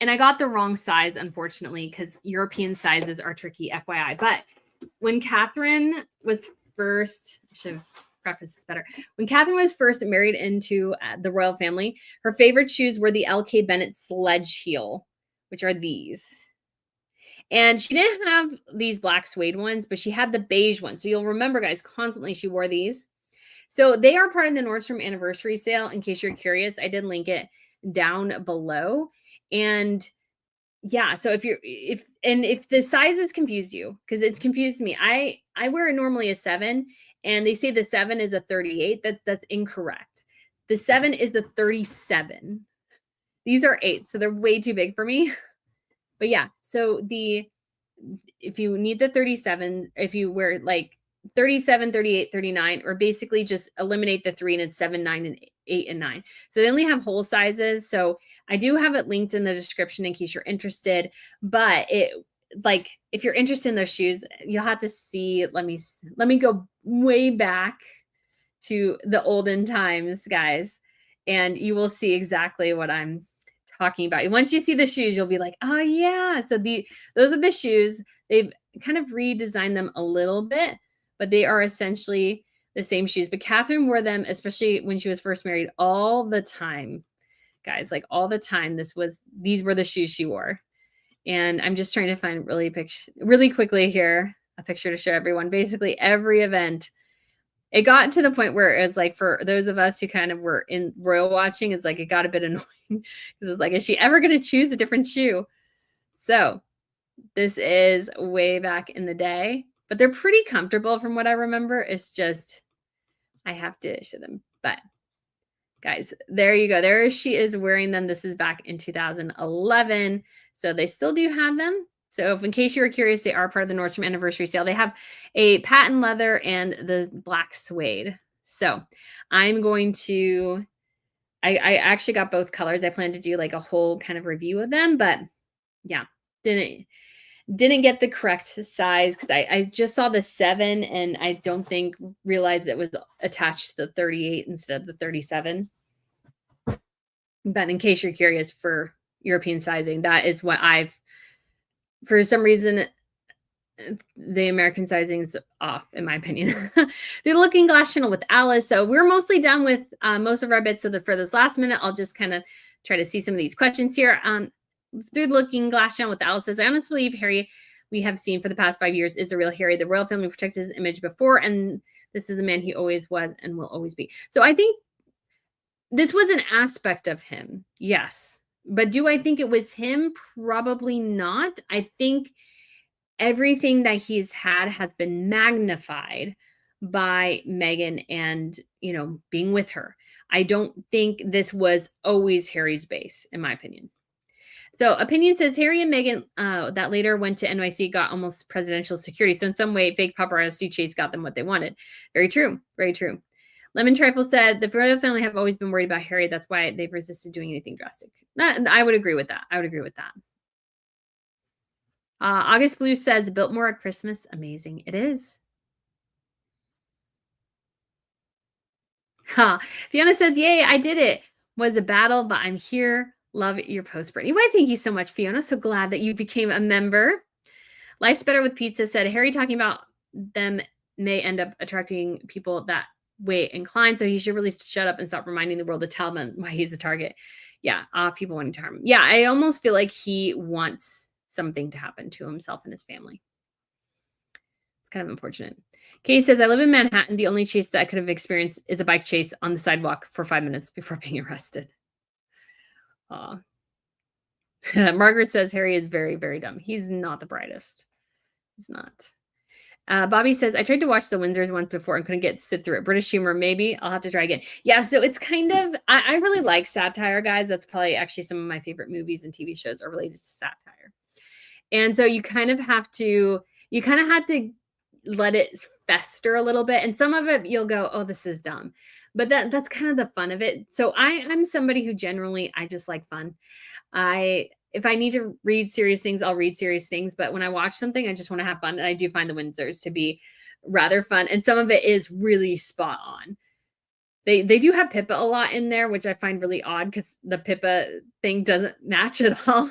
And I got the wrong size, unfortunately, because European sizes are tricky, FYI. But when Catherine was first, I should have prefaced this better. When Catherine was first married into the royal family, her favorite shoes were the LK Bennett sledge heel, which are these. And she didn't have these black suede ones, but she had the beige ones. So you'll remember, guys, constantly she wore these. So they are part of the Nordstrom anniversary sale. In case you're curious, I did link it down below. And yeah, so if the sizes confuse you, because it's confused me, I wear normally a 7, and they say the 7 is a 38. That's incorrect. The 7 is the 37. These are 8, so they're way too big for me. But yeah, so if you need the 37, if you wear like 37, 38, 39, or basically just eliminate the 3 and it's 7, 9, and 8 and 9. So they only have whole sizes. So I do have it linked in the description in case you're interested. But if you're interested in those shoes, you'll have to see. Let me go way back to the olden times, guys, and you will see exactly what I'm talking about. Once you see the shoes, you'll be like, oh yeah. So those are the shoes. They've kind of redesigned them a little bit, but they are essentially the same shoes. But Catherine wore them, especially when she was first married, all the time, guys, like all the time. These were the shoes she wore. And I'm just trying to find really quickly here a picture to show everyone. Basically every event, it got to the point where it was like, for those of us who kind of were in royal watching, it's like it got a bit annoying because it's like, is she ever going to choose a different shoe? So this is way back in the day, but they're pretty comfortable from what I remember. It's just, I have to show them. But guys, there you go. There she is wearing them. This is back in 2011. So they still do have them. So if in case you were curious, they are part of the Nordstrom anniversary sale. They have a patent leather and the black suede. So I'm going to, I actually got both colors. I plan to do like a whole kind of review of them, but yeah, didn't get the correct size because I just saw the 7 and I don't realized it was attached to the 38 instead of the 37. But in case you're curious for European sizing, that is what for some reason, the American sizing is off, in my opinion. The Looking Glass channel with Alice. So we're mostly done with most of our bits. So for this last minute, I'll just kind of try to see some of these questions here. Through the Looking Glass channel with Alice says, I honestly believe Harry we have seen for the past 5 years is a real Harry. The royal family protected his image before, and this is the man he always was and will always be. So I think this was an aspect of him, yes. But do I think it was him? Probably not. I think everything that he's had has been magnified by Meghan and, being with her. I don't think this was always Harry's base, in my opinion. So Opinion says Harry and Meghan that later went to NYC got almost presidential security. So in some way, fake paparazzi chase got them what they wanted. Very true. Very true. Lemon Trifle said the royal family have always been worried about Harry. That's why they've resisted doing anything drastic. I would agree with that. August Blue says, Biltmore at Christmas. Amazing. It is. Fiona says, yay, I did it. Was a battle, but I'm here. Love your post, Brittany. Why, thank you so much, Fiona. So glad that you became a member. Life's Better with Pizza said, Harry talking about them may end up attracting people that way inclined, so he should really shut up and stop reminding the world to tell them why he's a target. Yeah, people wanting to harm him. Yeah, I almost feel like he wants something to happen to himself and his family. It's kind of unfortunate. Kay says, I live in Manhattan. The only chase that I could have experienced is a bike chase on the sidewalk for 5 minutes before being arrested. Margaret says, Harry is very, very dumb. He's not the brightest. He's not. Bobby says, I tried to watch The Windsors once before and couldn't sit through it. British humor, maybe. I'll have to try again. Yeah, so it's kind of, I really like satire, guys. That's probably actually some of my favorite movies and TV shows are related to satire. And so you kind of have to let it fester a little bit. And some of it you'll go, oh, this is dumb. But that's kind of the fun of it. So I'm somebody who generally, I just like fun. If I need to read serious things, I'll read serious things. But when I watch something, I just want to have fun. And I do find The Windsors to be rather fun. And some of it is really spot on. They do have Pippa a lot in there, which I find really odd because the Pippa thing doesn't match at all.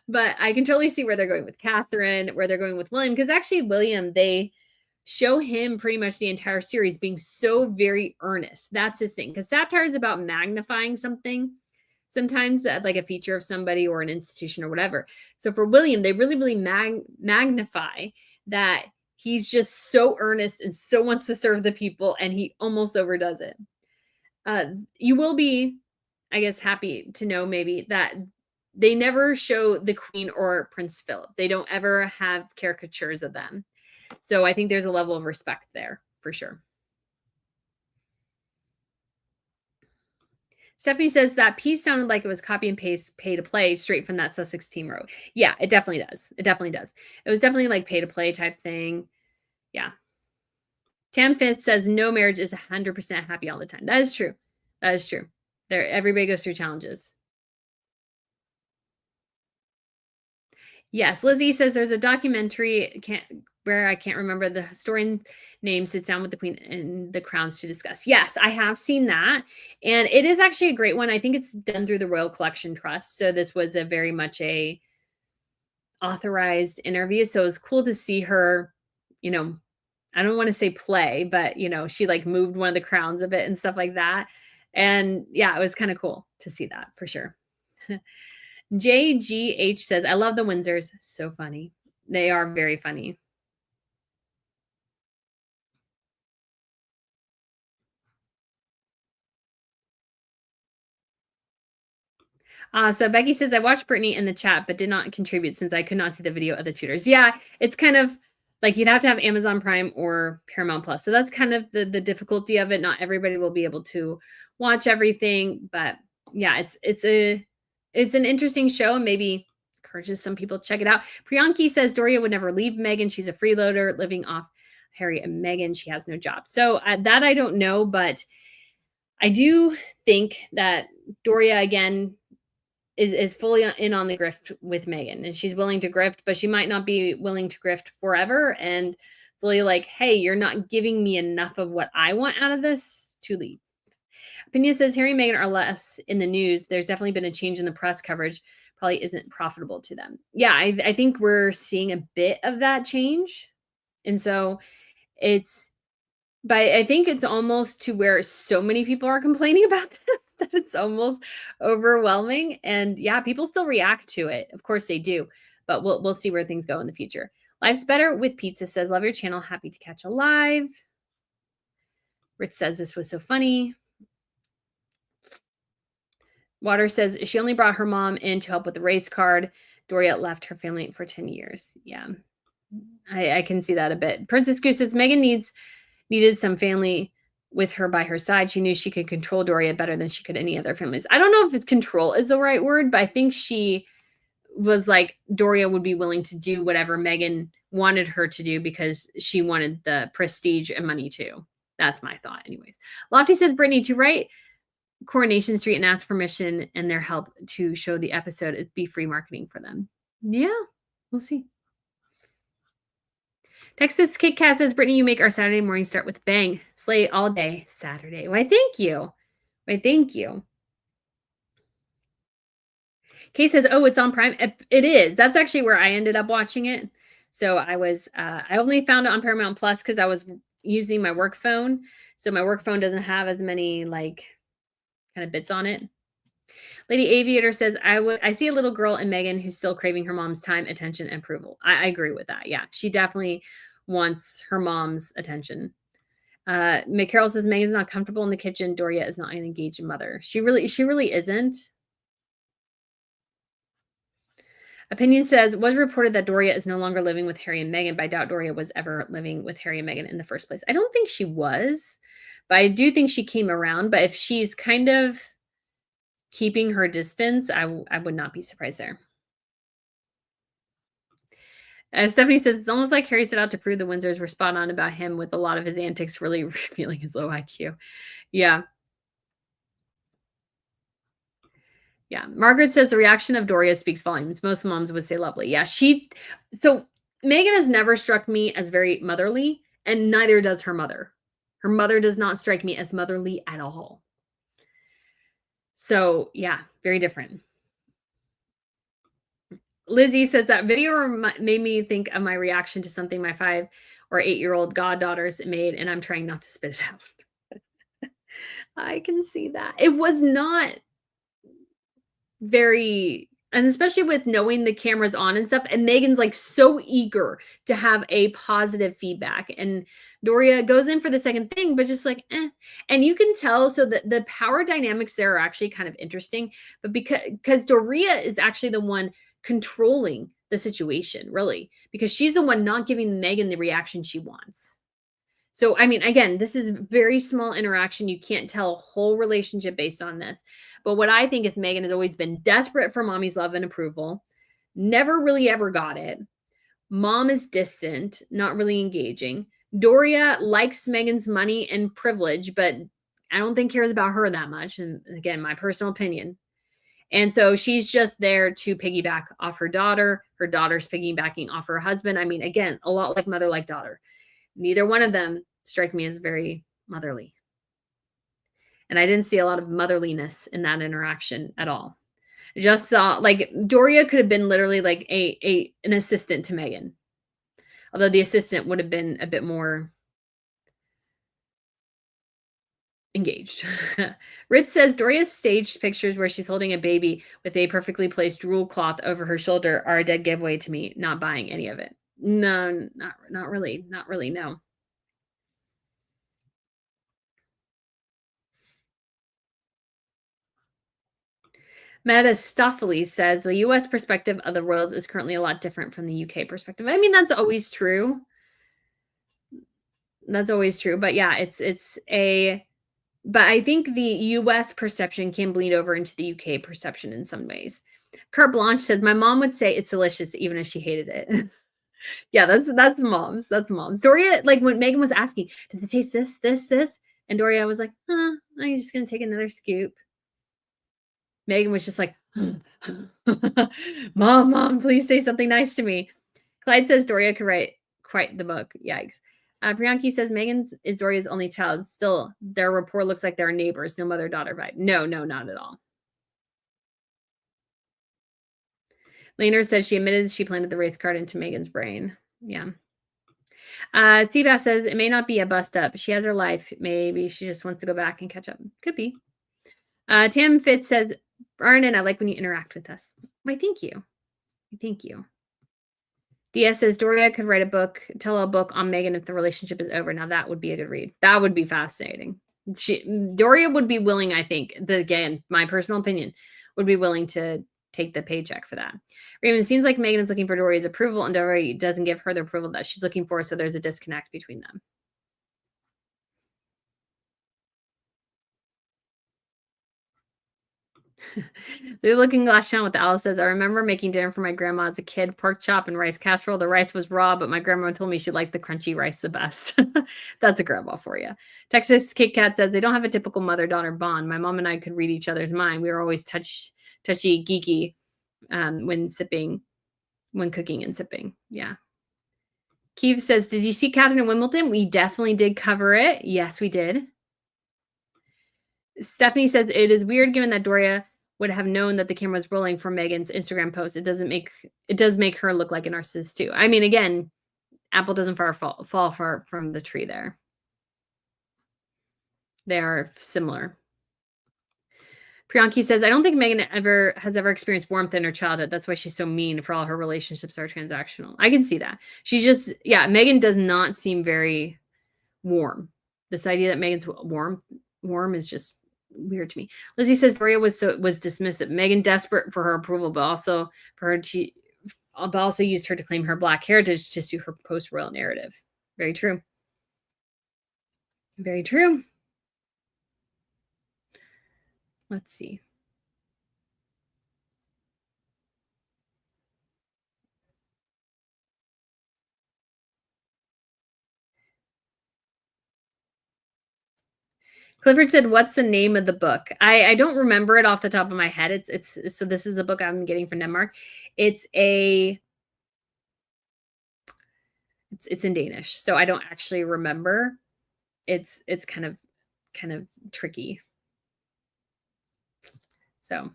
But I can totally see where they're going with Catherine, where they're going with William. Because actually, William, they show him pretty much the entire series being so very earnest. That's his thing. Because satire is about magnifying something. Sometimes like a feature of somebody or an institution or whatever. So for William, they really, really magnify that he's just so earnest and so wants to serve the people, and he almost overdoes it. You will be, I guess, happy to know maybe that they never show the Queen or Prince Philip. They don't ever have caricatures of them. So I think there's a level of respect there for sure. Stephanie says that piece sounded like it was copy and paste pay to play straight from that Sussex team wrote. Yeah, it definitely does. It definitely does. It was definitely like pay to play type thing. Yeah. Tam Fifth says no marriage is 100% happy all the time. That is true. That is true. Everybody goes through challenges. Yes, Lizzie says there's a documentary where I can't remember the historian name sits down with the Queen and the crowns to discuss. Yes, I have seen that. And it is actually a great one. I think it's done through the Royal Collection Trust. So this was a very much a authorized interview. So it was cool to see her, I don't want to say play, but she like moved one of the crowns a bit and stuff like that. And yeah, it was kind of cool to see that for sure. JGH says, I love the Windsors. So funny. They are very funny. So Becky says, I watched Brittany in the chat, but did not contribute since I could not see the video of the tutors. Yeah, it's kind of like you'd have to have Amazon Prime or Paramount Plus. So that's kind of the difficulty of it. Not everybody will be able to watch everything, but yeah, it's an interesting show and maybe encourages some people to check it out. Priyanki says Doria would never leave Meghan. She's a freeloader living off Harry and Meghan. She has no job. So that I don't know, but I do think that Doria, again, is fully in on the grift with Meghan, and she's willing to grift, but she might not be willing to grift forever and fully like, hey, you're not giving me enough of what I want out of this to leave. Opinion says Harry and Meghan are less in the news. There's definitely been a change in the press coverage. Probably isn't profitable to them. Yeah, I think we're seeing a bit of that change. And so but I think it's almost to where so many people are complaining about them that it's almost overwhelming. And yeah, people still react to it. Of course they do, but we'll see where things go in the future. Life's Better with Pizza says, love your channel. Happy to catch a live. Rich says this was so funny. Water says she only brought her mom in to help with the race card. Doria left her family for 10 years. Yeah, I can see that a bit. Princess Goose says Meghan needed some family with her by her side. She knew she could control Doria better than she could any other families. I don't know if it's control is the right word, but I think she was like, Doria would be willing to do whatever Meghan wanted her to do because she wanted the prestige and money too. That's my thought anyways. Lofty says, Brittany, to write Coronation Street and ask permission and their help to show the episode, it'd be free marketing for them. Yeah, we'll see. Texas Kit Kat says, Brittany, you make our Saturday morning start with a bang. Slay all day Saturday. Why, thank you. Why, thank you. Kay says, oh, it's on Prime. It is. That's actually where I ended up watching it. So I only found it on Paramount Plus because I was using my work phone. So my work phone doesn't have as many like kind of bits on it. Lady Aviator says, I see a little girl in Meghan who's still craving her mom's time, attention, and approval. I agree with that. Yeah, she definitely wants her mom's attention. McCarroll says, Meghan's not comfortable in the kitchen. Doria is not an engaged mother. She really isn't. Opinion says, was reported that Doria is no longer living with Harry and Meghan, but I doubt Doria was ever living with Harry and Meghan in the first place. I don't think she was, but I do think she came around. But if she's kind of keeping her distance, I would not be surprised there. Stephanie says, it's almost like Harry set out to prove the Windsors were spot on about him with a lot of his antics really revealing his low IQ. Yeah. Yeah. Margaret says the reaction of Doria speaks volumes. Most moms would say lovely. Yeah. So Meghan has never struck me as very motherly, and neither does her mother. Her mother does not strike me as motherly at all. So yeah, very different. Lizzie says that video made me think of my reaction to something my 5 or 8-year-old goddaughters made, and I'm trying not to spit it out. I can see that. It was not very, and especially with knowing the camera's on and stuff, and Meghan's like so eager to have a positive feedback, and Doria goes in for the second thing, but just like, and you can tell, so that the power dynamics there are actually kind of interesting, but because Doria is actually the one controlling the situation, really, because she's the one not giving Meghan the reaction she wants. So, I mean, again, this is very small interaction. You can't tell a whole relationship based on this. But what I think is Meghan has always been desperate for mommy's love and approval, never really ever got it. Mom is distant, not really engaging. Doria likes Meghan's money and privilege, but I don't think cares about her that much. And again, my personal opinion. And so she's just there to piggyback off her daughter. Her daughter's piggybacking off her husband. I mean, again, a lot like mother, like daughter. Neither one of them strike me as very motherly. And I didn't see a lot of motherliness in that interaction at all. I just saw, like, Doria could have been literally like an assistant to Meghan. Although the assistant would have been a bit more engaged. Ritz says Doria's staged pictures where she's holding a baby with a perfectly placed drool cloth over her shoulder are a dead giveaway to me. Not buying any of it. No, not really. Not really, no. Metastophily says the US perspective of the royals is currently a lot different from the UK perspective. I mean, that's always true. That's always true. But yeah, but I think the US perception can bleed over into the UK perception in some ways. Carte Blanche says, my mom would say it's delicious even if she hated it. Yeah, that's moms. That's moms. Doria, like when Meghan was asking, did it taste this? And Doria was like, I'm just gonna take another scoop. Meghan was just like, Mom, please say something nice to me. Clyde says Doria could write quite the book. Yikes. Priyanki says Meghan is Doria's only child. Still, their rapport looks like they're neighbors. No mother-daughter vibe. No, not at all. Laner says she admitted she planted the race card into Meghan's brain. Yeah. Steve Ash says it may not be a bust up. She has her life. Maybe she just wants to go back and catch up. Could be. Tam Fitz says, Arnon, I like when you interact with us. Why, thank you. Thank you. DS says Doria could write a book, tell a book on Meghan if the relationship is over. Now that would be a good read. That would be fascinating. Doria would be willing, I think, again, my personal opinion, would be willing to take the paycheck for that. Raymond, seems like Meghan is looking for Doria's approval and Doria doesn't give her the approval that she's looking for. So there's a disconnect between them. The Looking Glass Channel with Alice says, I remember making dinner for my grandma as a kid, pork chop and rice casserole. The rice was raw, but my grandma told me she liked the crunchy rice the best. That's a grandma for you. Texas Kit Kat says, they don't have a typical mother-daughter bond. My mom and I could read each other's mind. We were always touchy, geeky when cooking and sipping. Yeah. Keeve says, did you see Catherine in Wimbledon? We definitely did cover it. Yes, we did. Stephanie says, it is weird given that Doria would have known that the camera was rolling for Meghan's Instagram post. It does make her look like a narcissist too. I mean, again, apple doesn't fall far from the tree there. They are similar. Priyanki says, I don't think Meghan has ever experienced warmth in her childhood. That's why she's so mean, for all her relationships are transactional. I can see that. She just, Meghan does not seem very warm. This idea that Meghan's warm is just weird to me. Lizzie says Doria was dismissive. Meghan desperate for her approval, but also used her to claim her Black heritage to suit her post-royal narrative. Very true. Very true. Let's see. Clifford said, what's the name of the book? I don't remember it off the top of my head. So this is the book I'm getting from Denmark. It's in Danish. So I don't actually remember. It's kind of tricky. So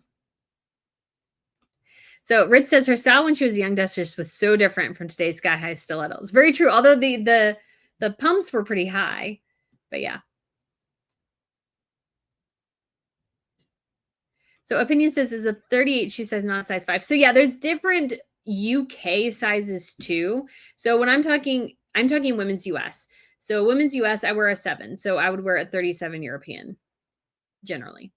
Rich says her style when she was a young duchess was so different from today's sky-high stilettos. Very true. Although the pumps were pretty high, but yeah. So Opinion says is a 38. She says not a size 5. So yeah, there's different UK sizes too. So when I'm talking women's US. So women's US, I wear a 7. So I would wear a 37 European generally.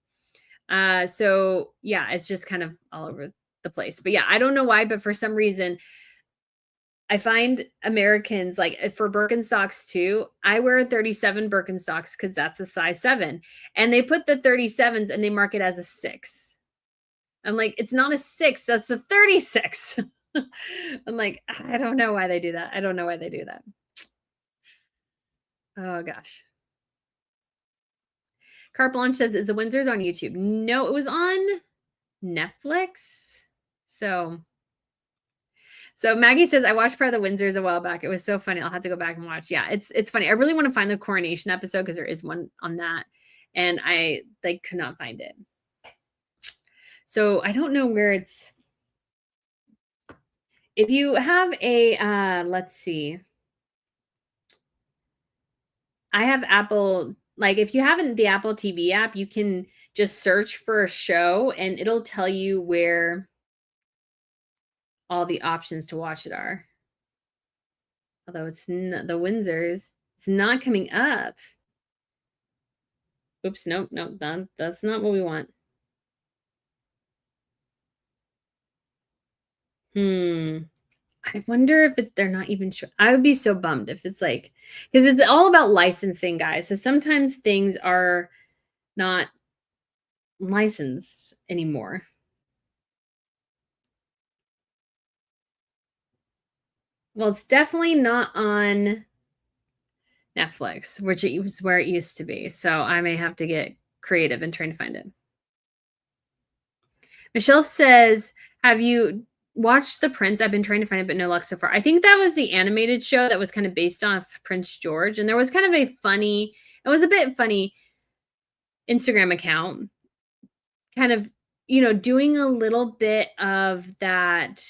So yeah, it's just kind of all over the place. But yeah, I don't know why, but for some reason I find Americans, like for Birkenstocks too, I wear a 37 Birkenstocks because that's a size 7. And they put the 37s and they mark it as a 6. I'm like, it's not a 6, that's a 36. I'm like, I don't know why they do that. I don't know why they do that. Oh gosh. Carte Blanche says, is the Windsors on YouTube? No, it was on Netflix. So Maggie says, I watched part of the Windsors a while back. It was so funny. I'll have to go back and watch. Yeah, it's funny. I really want to find the coronation episode because there is one on that. And I could not find it. So I don't know where it's. If you have a, let's see. I have Apple, if you haven't the Apple TV app, you can just search for a show and it'll tell you where all the options to watch it are. Although it's not, the Windsors, it's not coming up. Oops, nope, that's not what we want. I wonder if they're not even sure. I would be so bummed if it's because it's all about licensing, guys. So sometimes things are not licensed anymore. Well, it's definitely not on Netflix, which it was where it used to be. So I may have to get creative in trying to find it. Michelle says, have you watched The Prince? I've been trying to find it, but no luck so far. I think that was the animated show that was kind of based on Prince George. And there was kind of a bit funny Instagram account kind of, doing a little bit of that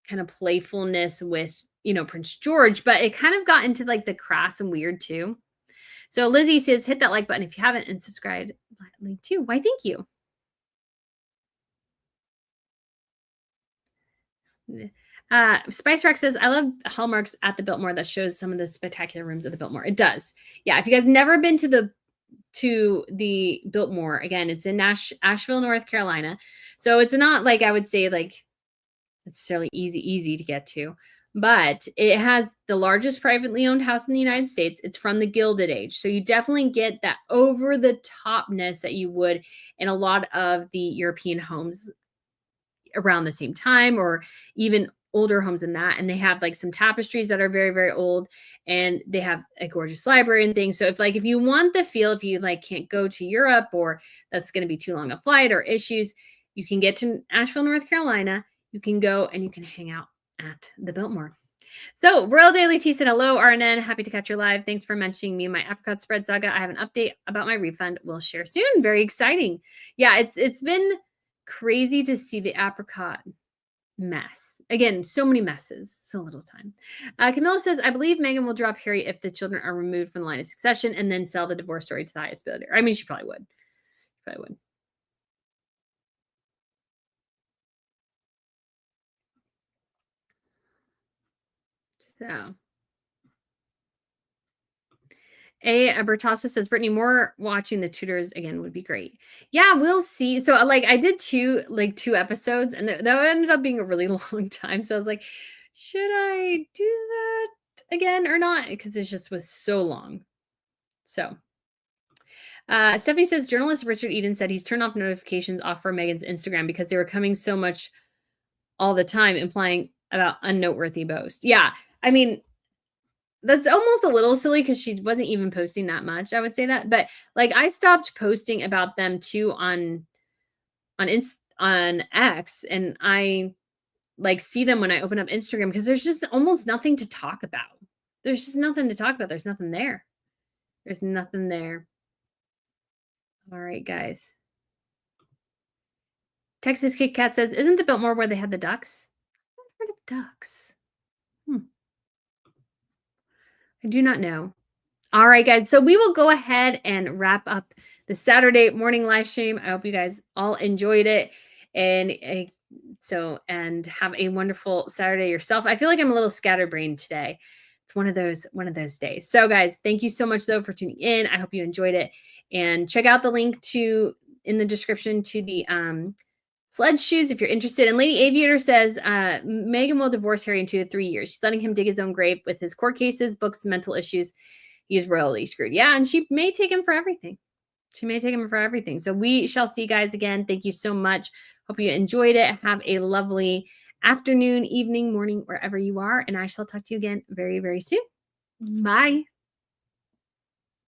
kind of playfulness with, Prince George, but it kind of got into the crass and weird too. So Lizzie says, hit that like button if you haven't and subscribe too. Why, thank you. Spice Rack says, I love hallmarks at the Biltmore that shows some of the spectacular rooms at the Biltmore. It does. Yeah. If you guys never been to the Biltmore, again, it's in Asheville, North Carolina. So it's not I would say necessarily easy to get to, but it has the largest privately owned house in the United States. It's from the Gilded Age. So you definitely get that over the topness that you would in a lot of the European homes around the same time, or even older homes than that. And they have some tapestries that are very, very old, and they have a gorgeous library and things. So if you want the feel, if you can't go to Europe, or that's going to be too long a flight or issues, you can get to Asheville, North Carolina. You can go and you can hang out at the Biltmore. So, Royal Daily Tea said, hello, RNN. Happy to catch your live. Thanks for mentioning me and my apricot spread saga. I have an update about my refund. We'll share soon. Very exciting. Yeah, it's been crazy to see the apricot mess. Again, so many messes, so little time. Camilla says, I believe Meghan will drop Harry if the children are removed from the line of succession and then sell the divorce story to the highest bidder. I mean, she probably would. Probably would. So, Bertassa says, Brittany, more watching the Tudors again would be great. Yeah, we'll see. So, like, I did two episodes, and that ended up being a really long time. So I was like, should I do that again or not? Because it just was so long. So, Stephanie says, journalist Richard Eden said he's turned off notifications off for Meghan's Instagram because they were coming so much all the time, implying about unnoteworthy boast. Yeah, I mean, that's almost a little silly because she wasn't even posting that much. I would say that, but like I stopped posting about them too on X, and I like see them when I open up Instagram because there's just almost nothing to talk about. There's just nothing to talk about. There's nothing there. There's nothing there. All right, guys. Texas Kit Kat says, isn't the Biltmore where they had the ducks? I've heard of ducks. I do not know. All right, guys. So we will go ahead and wrap up the Saturday morning live stream. I hope you guys all enjoyed it. And and have a wonderful Saturday yourself. I feel like I'm a little scatterbrained today. It's one of those days. So guys, thank you so much though for tuning in. I hope you enjoyed it. And check out the link in the description to the sled shoes if you're interested. And Lady Aviator says Meghan will divorce Harry in 2 to 3 years. She's letting him dig his own grave with his court cases, books, mental issues. He's royally screwed. Yeah, and she may take him for everything. She may take him for everything. So we shall see, guys, again. Thank you so much. Hope you enjoyed it. Have a lovely afternoon, evening, morning, wherever you are. And I shall talk to you again very, very soon. Bye.